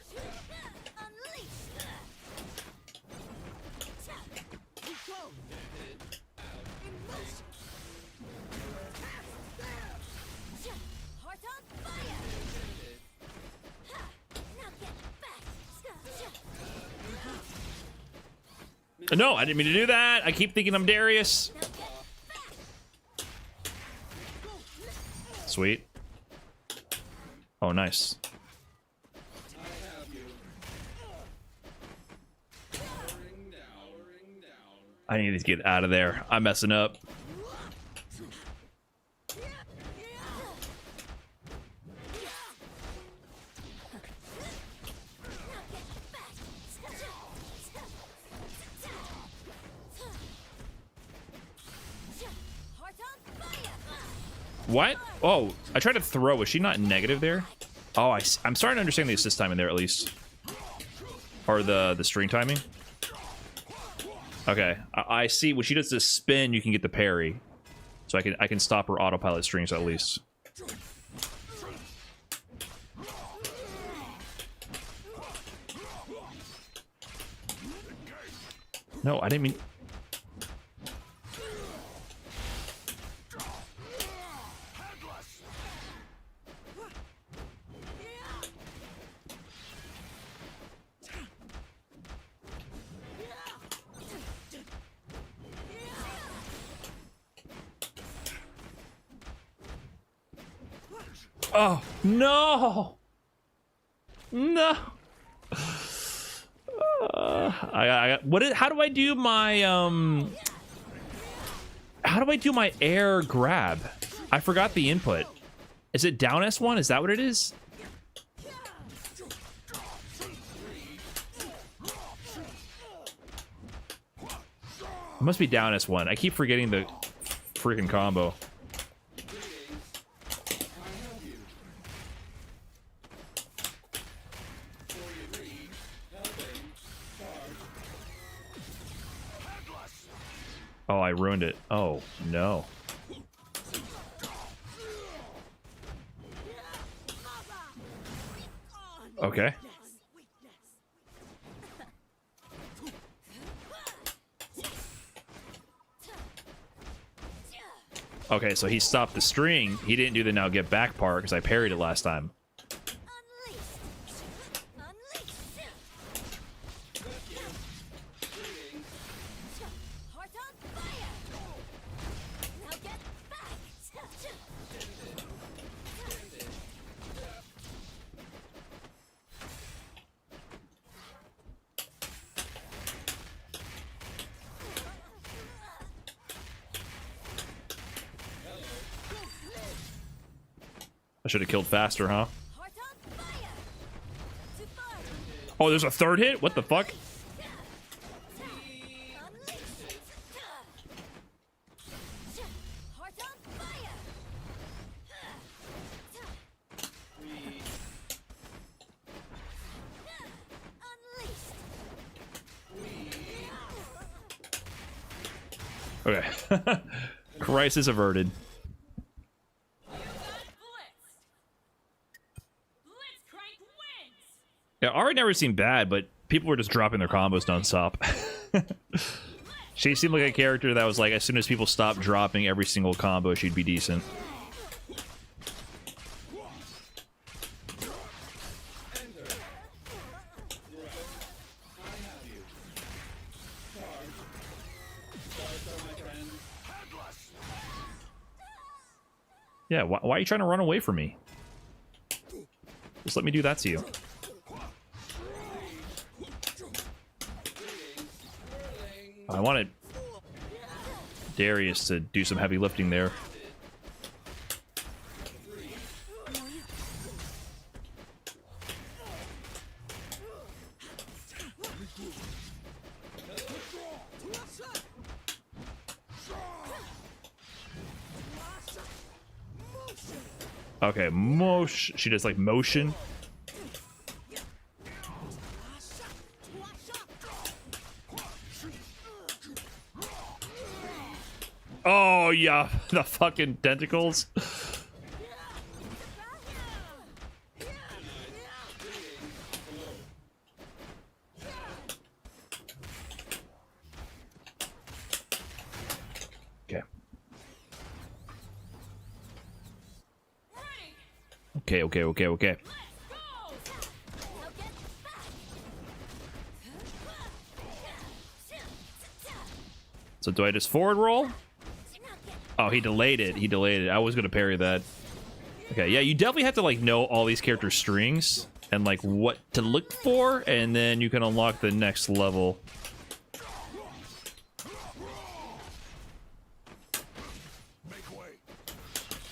No, I didn't mean to do that. I keep thinking I'm Darius. Sweet. Oh, nice. I need to get out of there. I'm messing up. What? Oh, I tried to throw. Was she not negative there? Oh, I'm starting to understand the assist time in there at least. Or the string timing. Okay, I see. When she does this spin, you can get the parry. So I can stop her autopilot strings at least. No, I didn't mean... Oh, no! No! How do I do my, how do I do my air grab? I forgot the input. Is it down S1? Is that what it is? It must be down S1. I keep forgetting the freaking combo. Oh, I ruined it. Oh, no. Okay. Okay, so he stopped the string. He didn't do the now get back part because I parried it last time. I should have killed faster, huh? Oh, there's a third hit? What the fuck? Okay. Crisis averted. Yeah, Ari never seemed bad, but people were just dropping their combos nonstop. She seemed like a character that was like, as soon as people stopped dropping every single combo, she'd be decent. Yeah, why are you trying to run away from me? Just let me do that to you. I wanted Darius to do some heavy lifting there. Okay, motion. She does like motion. Oh yeah, the fucking tentacles. Okay. Okay. So do I just forward roll? Oh, he delayed it. I was gonna parry that. Okay, yeah, you definitely have to like know all these character strings and like what to look for, and then you can unlock the next level.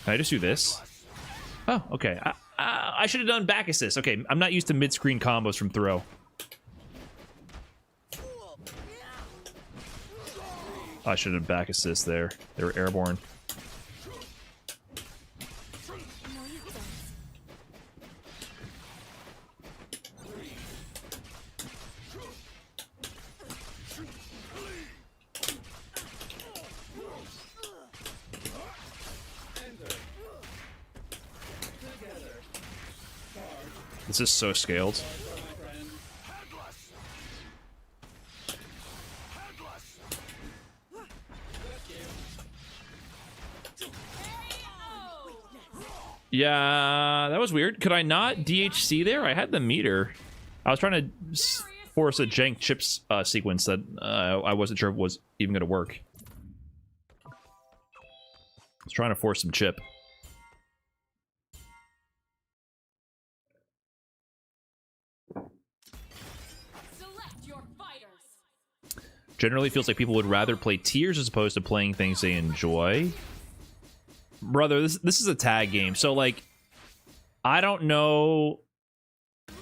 Can I just do this? Oh, okay. I should have done back assist. Okay, I'm not used to mid-screen combos from throw. I should have back assist there. They were airborne. This is so scaled. Yeah, that was weird. Could I not DHC there? I had the meter. I was trying to force a jank chips sequence that I wasn't sure if it was even going to work. I was trying to force some chip. Select your fighters. Generally feels like people would rather play tiers as opposed to playing things they enjoy. Brother, this is a tag game, so like I don't know.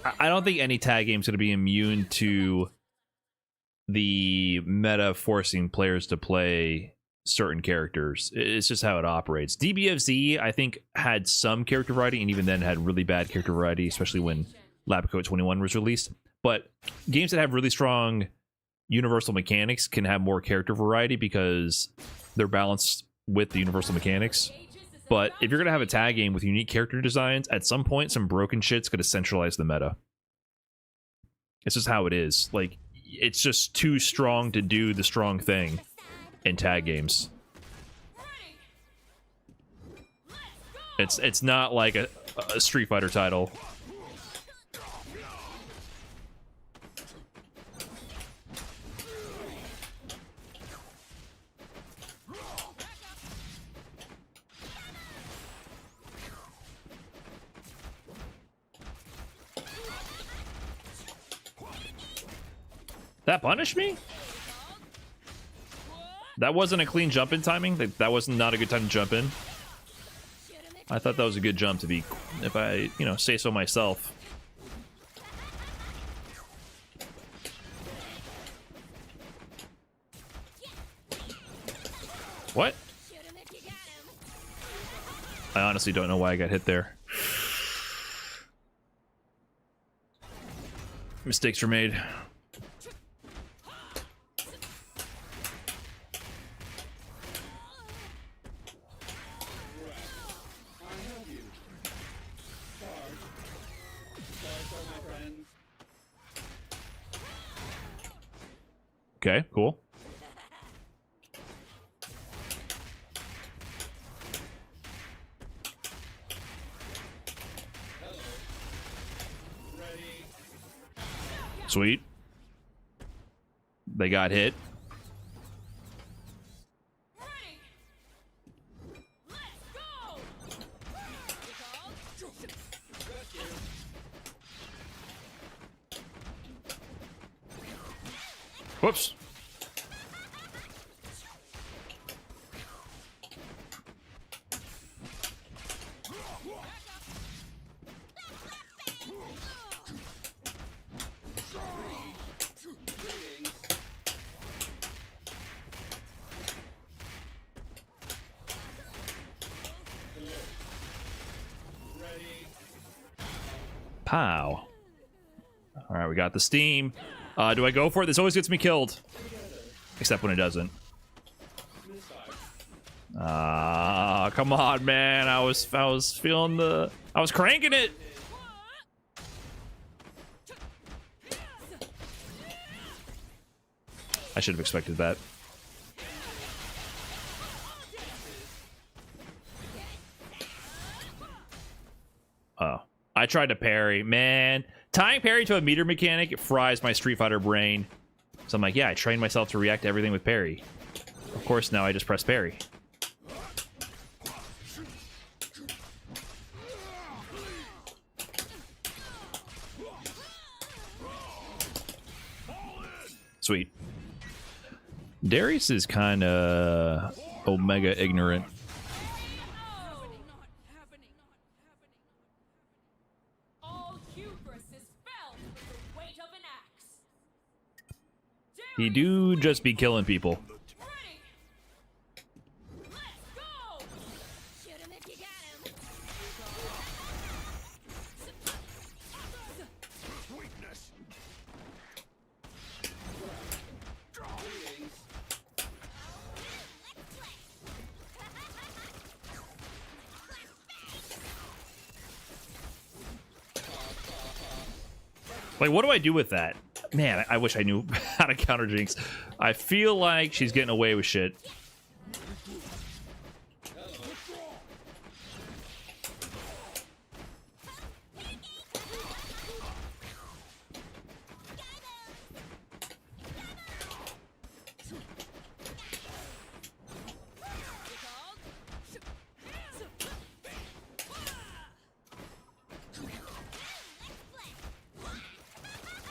I don't think any tag game is going to be immune to the meta forcing players to play certain characters. It's just how it operates. DBFZ, I think, had some character variety, and even then had really bad character variety, especially when Lab Coat 21 was released. But games that have really strong universal mechanics can have more character variety because they're balanced with the universal mechanics. But if you're going to have a tag game with unique character designs, at some point, some broken shit's going to centralize the meta. It's just how it is. Like, it's just too strong to do the strong thing in tag games. It's not like a Street Fighter title. That punished me? That wasn't a clean jump in timing? That was not a good time to jump in? I thought that was a good jump to be, if I, you know, say so myself. What? I honestly don't know why I got hit there. Mistakes were made. Okay, cool. Sweet. They got hit. Whoops. Pow. All right, we got the steam. Do I go for it? This always gets me killed. Except when it doesn't. Come on, man. I was feeling the... I was cranking it. I should have expected that. Oh. I tried to parry. Man. Tying parry to a meter mechanic, it fries my Street Fighter brain. So I'm like, yeah, I trained myself to react to everything with parry. Of course, now I just press parry. Sweet. Darius is kind of Omega ignorant. All hubris is felt with the weight of an axe. He do just be killing people. Ready. Let's go. Shoot him if you got him. Like, what do I do with that? Man, I wish I knew how to counter Jinx. I feel like she's getting away with shit.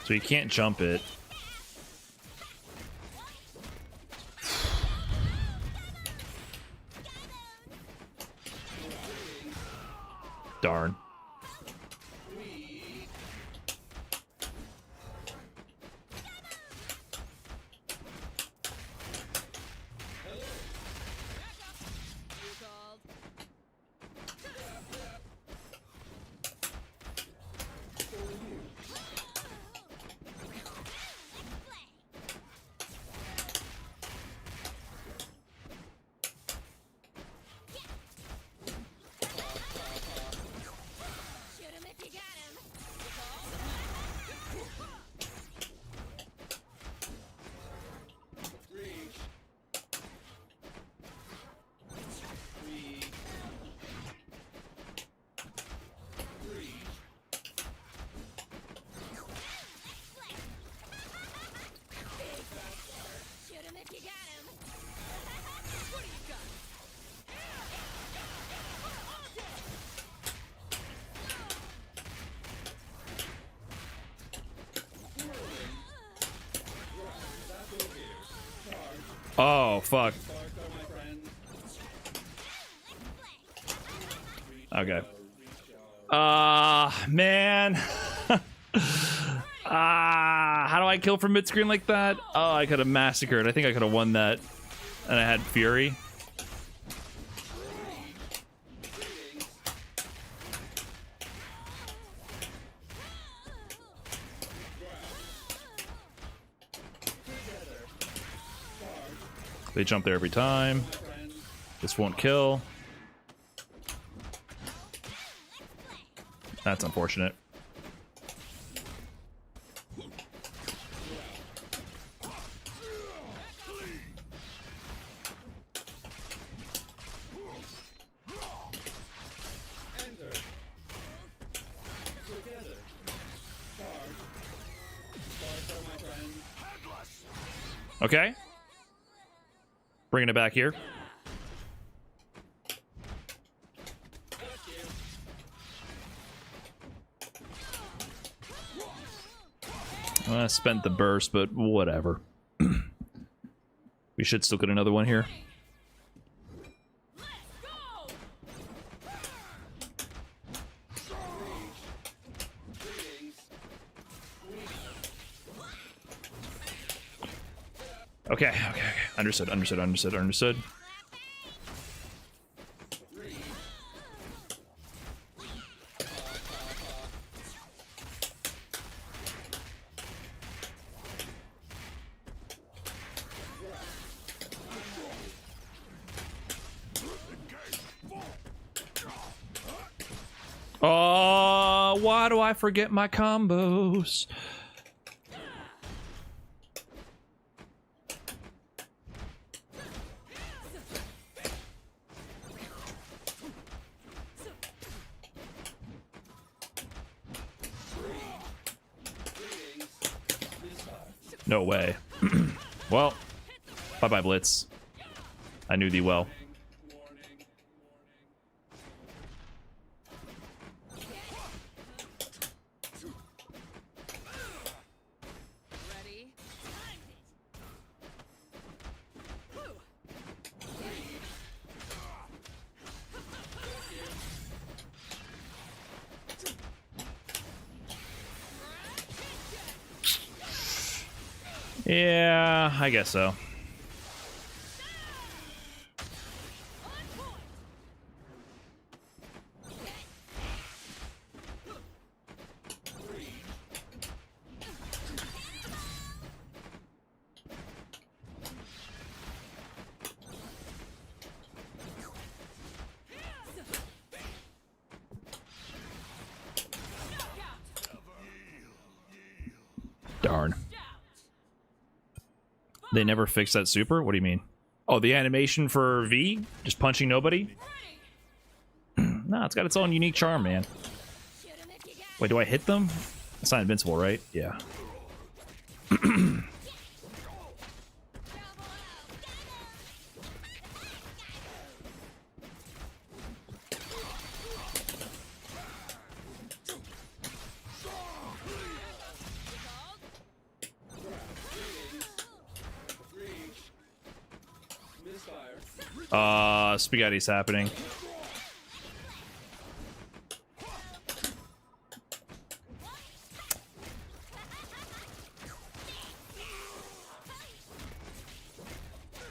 So you can't jump it. Darn. Shoot him if you got him. Shoot him if you got him. What do you got? Oh, fuck. Okay. Man. How do I kill from mid-screen like that? Oh, I could have massacred. I think I could have won that. And I had Fury. They jump there every time. This won't kill. That's unfortunate. Okay. Bringing it back here. I spent the burst, but whatever. We should still get another one here. Let's go. Okay, okay, okay. Understood, understood, understood, understood. Oh, why do I forget my combos? No way. Well, bye-bye, Blitz. I knew thee well. Ready? Yeah, I guess so. Darn. They never fixed that super? What do you mean? Oh, the animation for V? Just punching nobody? Nah, it's got its own unique charm, man. Wait, do I hit them? It's not invincible, right? Yeah. Spaghetti's happening.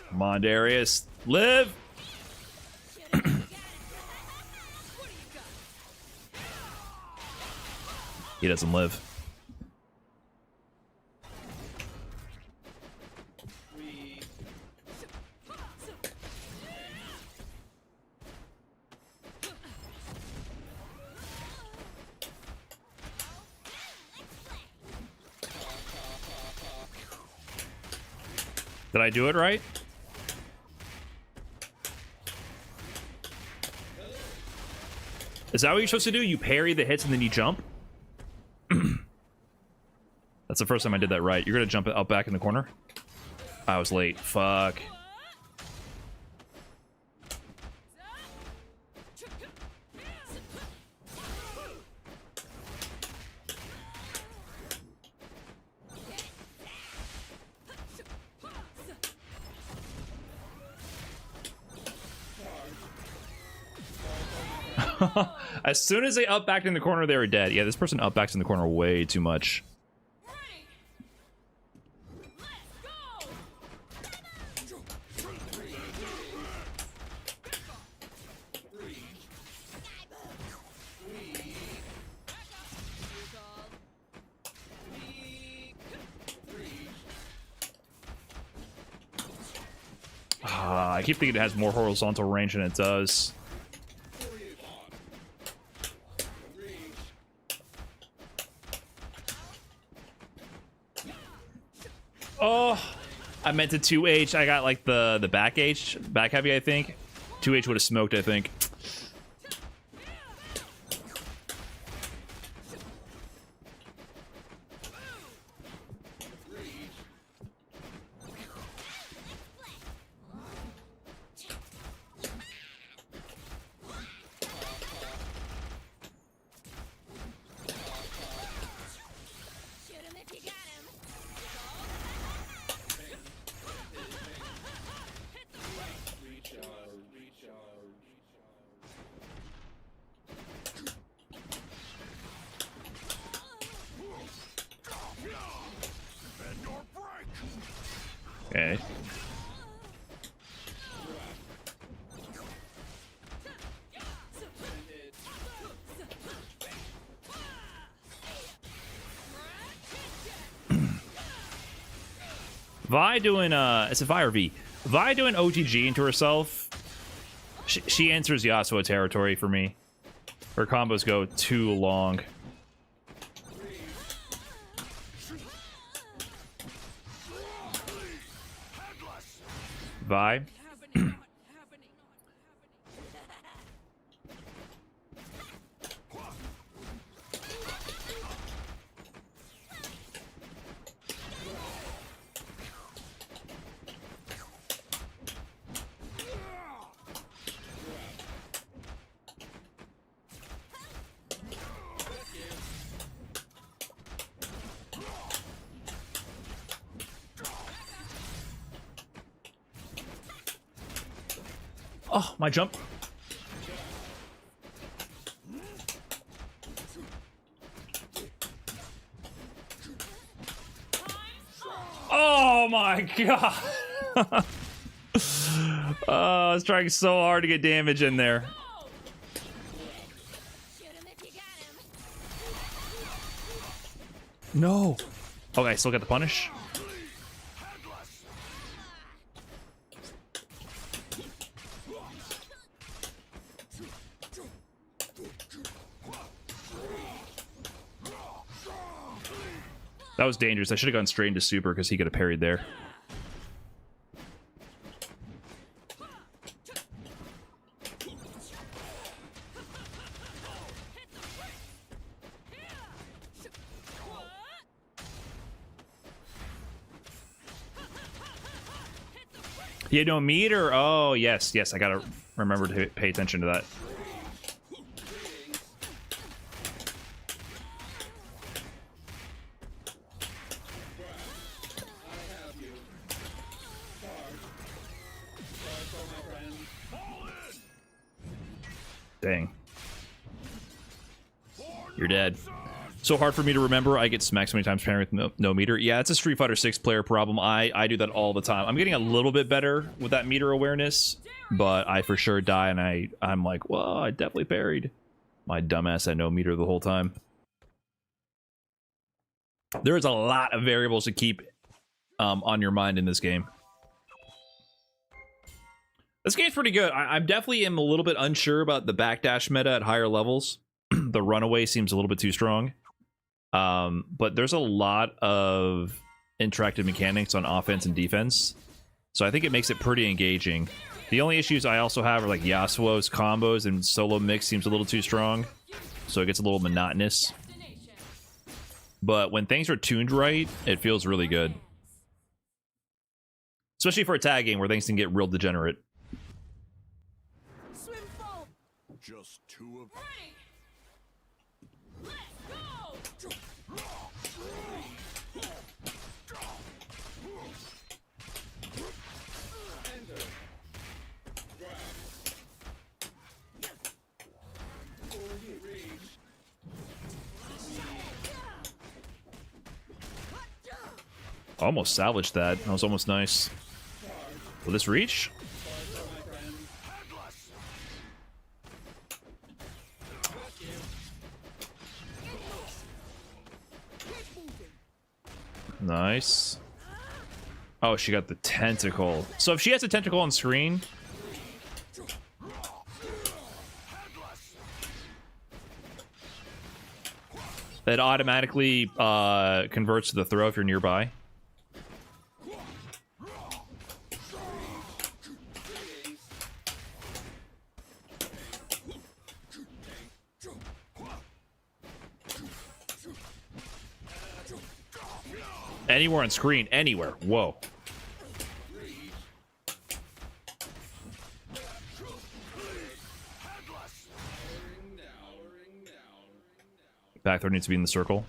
Come on, Darius. Live! He doesn't live. Did I do it right? Is that what you're supposed to do? You parry the hits and then you jump? That's the first time I did that right. You're gonna jump up back in the corner? I was late. Fuck. As soon as they up backed in the corner, they were dead. Yeah, this person up backs in the corner way too much. I keep thinking it has more horizontal range than it does. Oh, I meant to 2H. I got like the back H, back heavy, I think. 2H would have smoked, I think. Okay. Vi doing it's a Vi or V. Vi doing OTG into herself. She enters Yasuo territory for me. Her combos go too long. Vi. Oh, my jump. Oh my god. I was trying so hard to get damage in there. Shoot him if you got him. No. Okay, I still got the punish. That was dangerous. I should have gone straight into super because he could have parried there. You know, meter? Oh, yes, yes. I gotta remember to pay attention to that. Dang. You're dead. So hard for me to remember. I get smacked so many times pairing with no meter. Yeah, it's a Street Fighter 6 player problem. I do that all the time. I'm getting a little bit better with that meter awareness, but I for sure die, and I'm like, well, I definitely parried. My dumbass had no meter the whole time. There's a lot of variables to keep on your mind in this game. This game's pretty good. I definitely am a little bit unsure about the backdash meta at higher levels. The runaway seems a little bit too strong. But there's a lot of interactive mechanics on offense and defense. So I think it makes it pretty engaging. The only issues I also have are like Yasuo's combos and solo mix seems a little too strong. So it gets a little monotonous. But when things are tuned right, it feels really good. Especially for a tag game where things can get real degenerate. Just two of Ready. Let's go. Almost salvaged that. That was almost nice. Will this reach? Nice. Oh, she got the tentacle. So if she has a tentacle on screen, that automatically converts to the throw if you're nearby. Anywhere on screen, anywhere. Whoa. Back throw needs to be in the circle.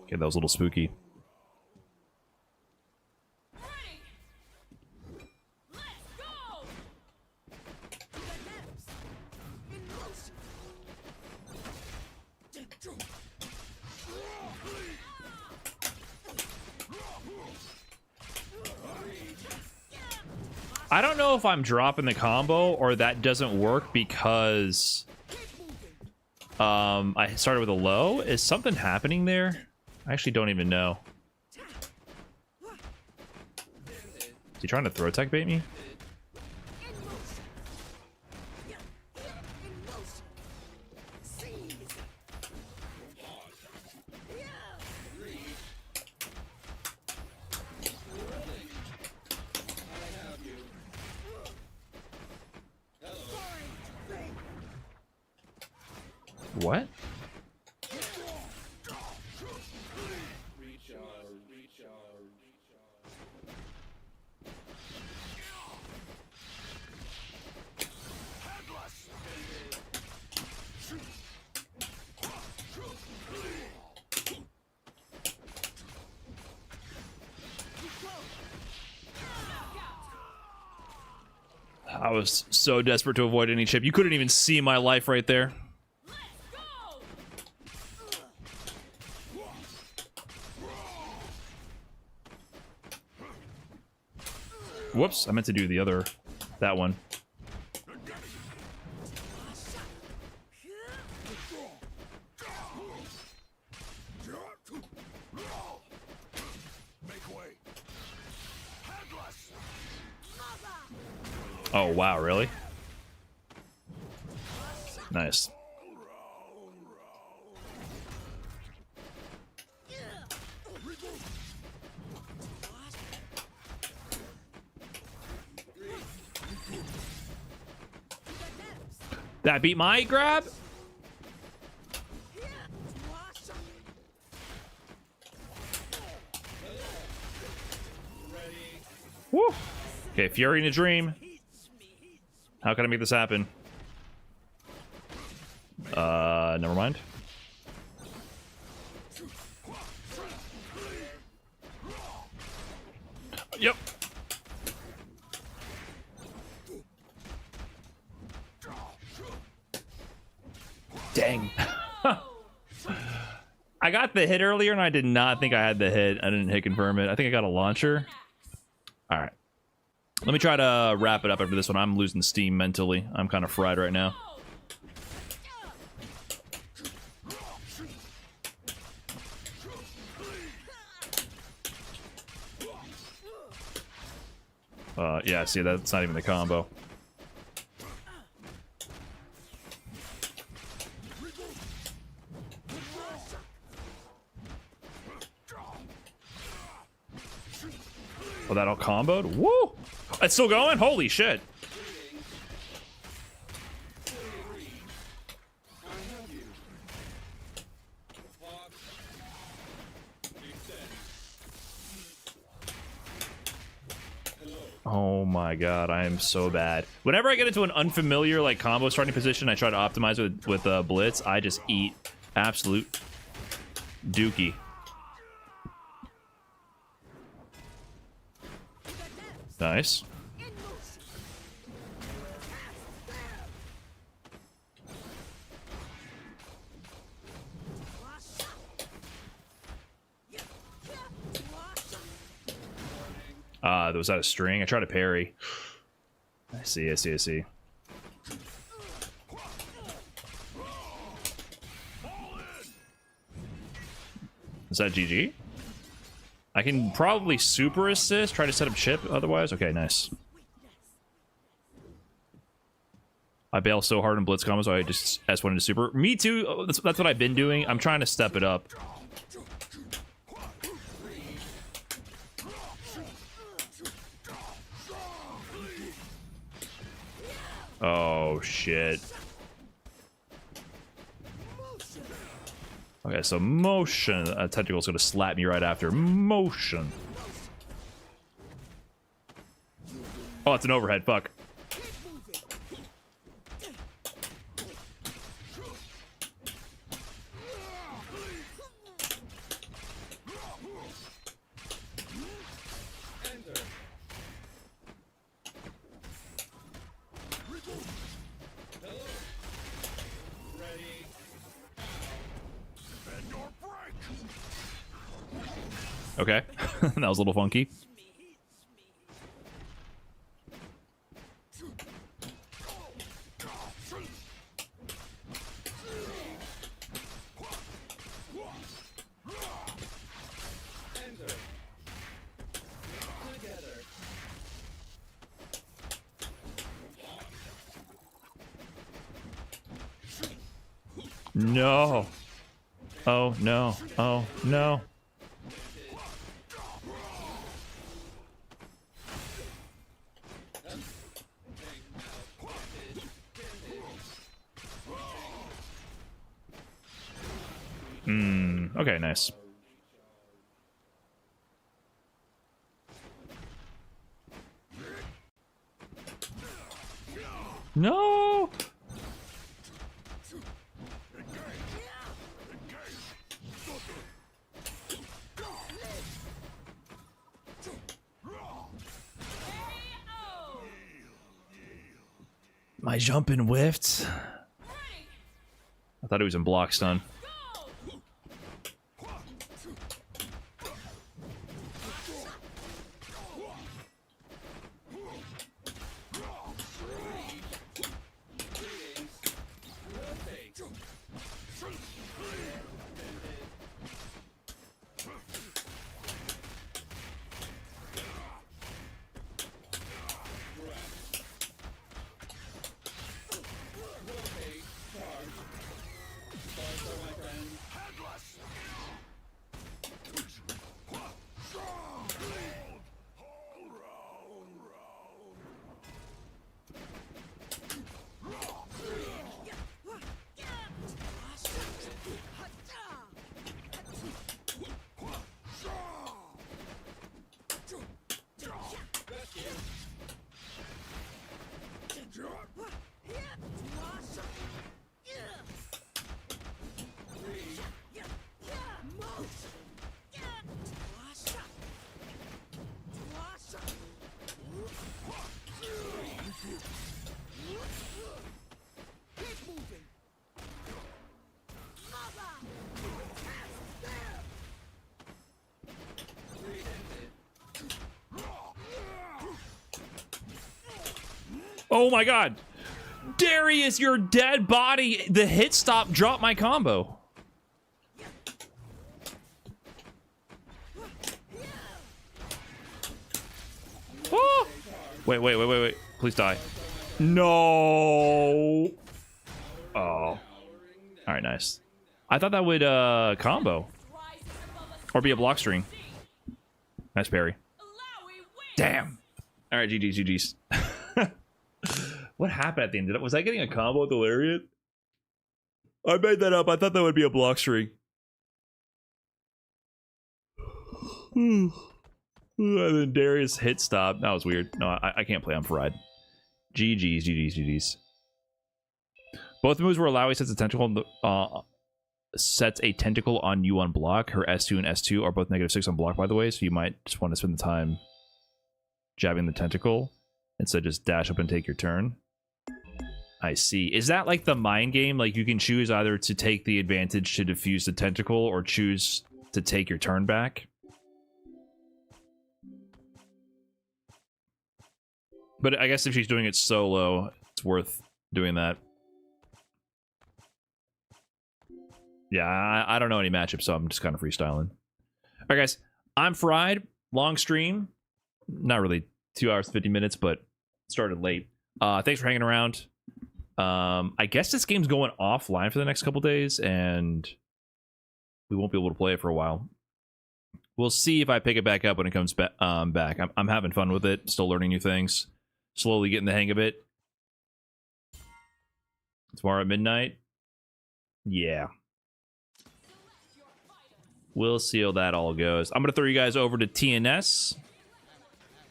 Okay, that was a little spooky. I don't know if I'm dropping the combo or that doesn't work because I started with a low. Is something happening there? I actually don't even know. Is he trying to throw tech bait me? What? I was so desperate to avoid any chip. You couldn't even see my life right there. Whoops, I meant to do the other, that one. Oh, wow, really? Nice. That beat my grab? Woo! Okay, Fury in a dream. How can I make this happen? Never mind. Yep. Dang. I got the hit earlier and I did not think I had the hit. I didn't hit confirm it. I think I got a launcher. All right. Let me try to wrap it up after this one. I'm losing steam mentally. I'm kind of fried right now. Yeah, see, that's not even the combo. Oh, that all comboed? Woo! It's still going? Holy shit. Oh my god, I am so bad. Whenever I get into an unfamiliar like combo starting position, I try to optimize with Blitz. I just eat absolute dookie. Nice. Was that a string? I tried to parry. I see. Is that GG? I can probably super assist, try to set up chip otherwise. Okay, nice. I bail so hard in blitz combos, so I just S1 into super. Me too. That's what I've been doing. I'm trying to step it up. Oh, shit. Okay, so motion. Tentacle's gonna slap me right after. Motion. Oh, it's an overhead. Fuck. Okay. That was a little funky. No. Oh, no. Oh, no. Okay, nice. No! My jumping whiffed. I thought he was in block stun. Oh my god! Darius, your dead body! The hit stop dropped my combo. Oh! Wait. Please die. No! Oh. Alright, nice. I thought that would combo. Or be a block string. Nice parry. Damn! Alright, GG's. What happened at the end? Was I getting a combo with the Lariat? I made that up. I thought that would be a block string. And then Darius hit stop. That was weird. No, I can't play. I'm fried. GG's. Both moves where Alawi sets a tentacle on you on block. Her S2 and S2 are both -6 on block, by the way, so you might just want to spend the time jabbing the tentacle instead just dash up and take your turn. I see. Is that like the mind game? Like you can choose either to take the advantage to defuse the tentacle or choose to take your turn back? But I guess if she's doing it solo, it's worth doing that. Yeah, I don't know any matchups, so I'm just kind of freestyling. All right, guys. I'm fried. Long stream. Not really 2 hours, 50 minutes, but started late. Thanks for hanging around. I guess this game's going offline for the next couple days, and we won't be able to play it for a while. We'll see if I pick it back up when it comes back. I'm having fun with it. Still learning new things. Slowly getting the hang of it. Tomorrow at midnight. Yeah. We'll see how that all goes. I'm going to throw you guys over to TNS.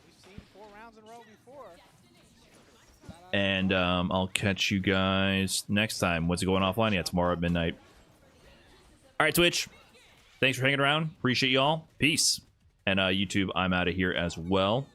We've seen 4 rounds in a row before. And I'll catch you guys next time. What's it going offline? Yeah, tomorrow at midnight. All right, Twitch. Thanks for hanging around. Appreciate y'all. Peace. And YouTube, I'm out of here as well.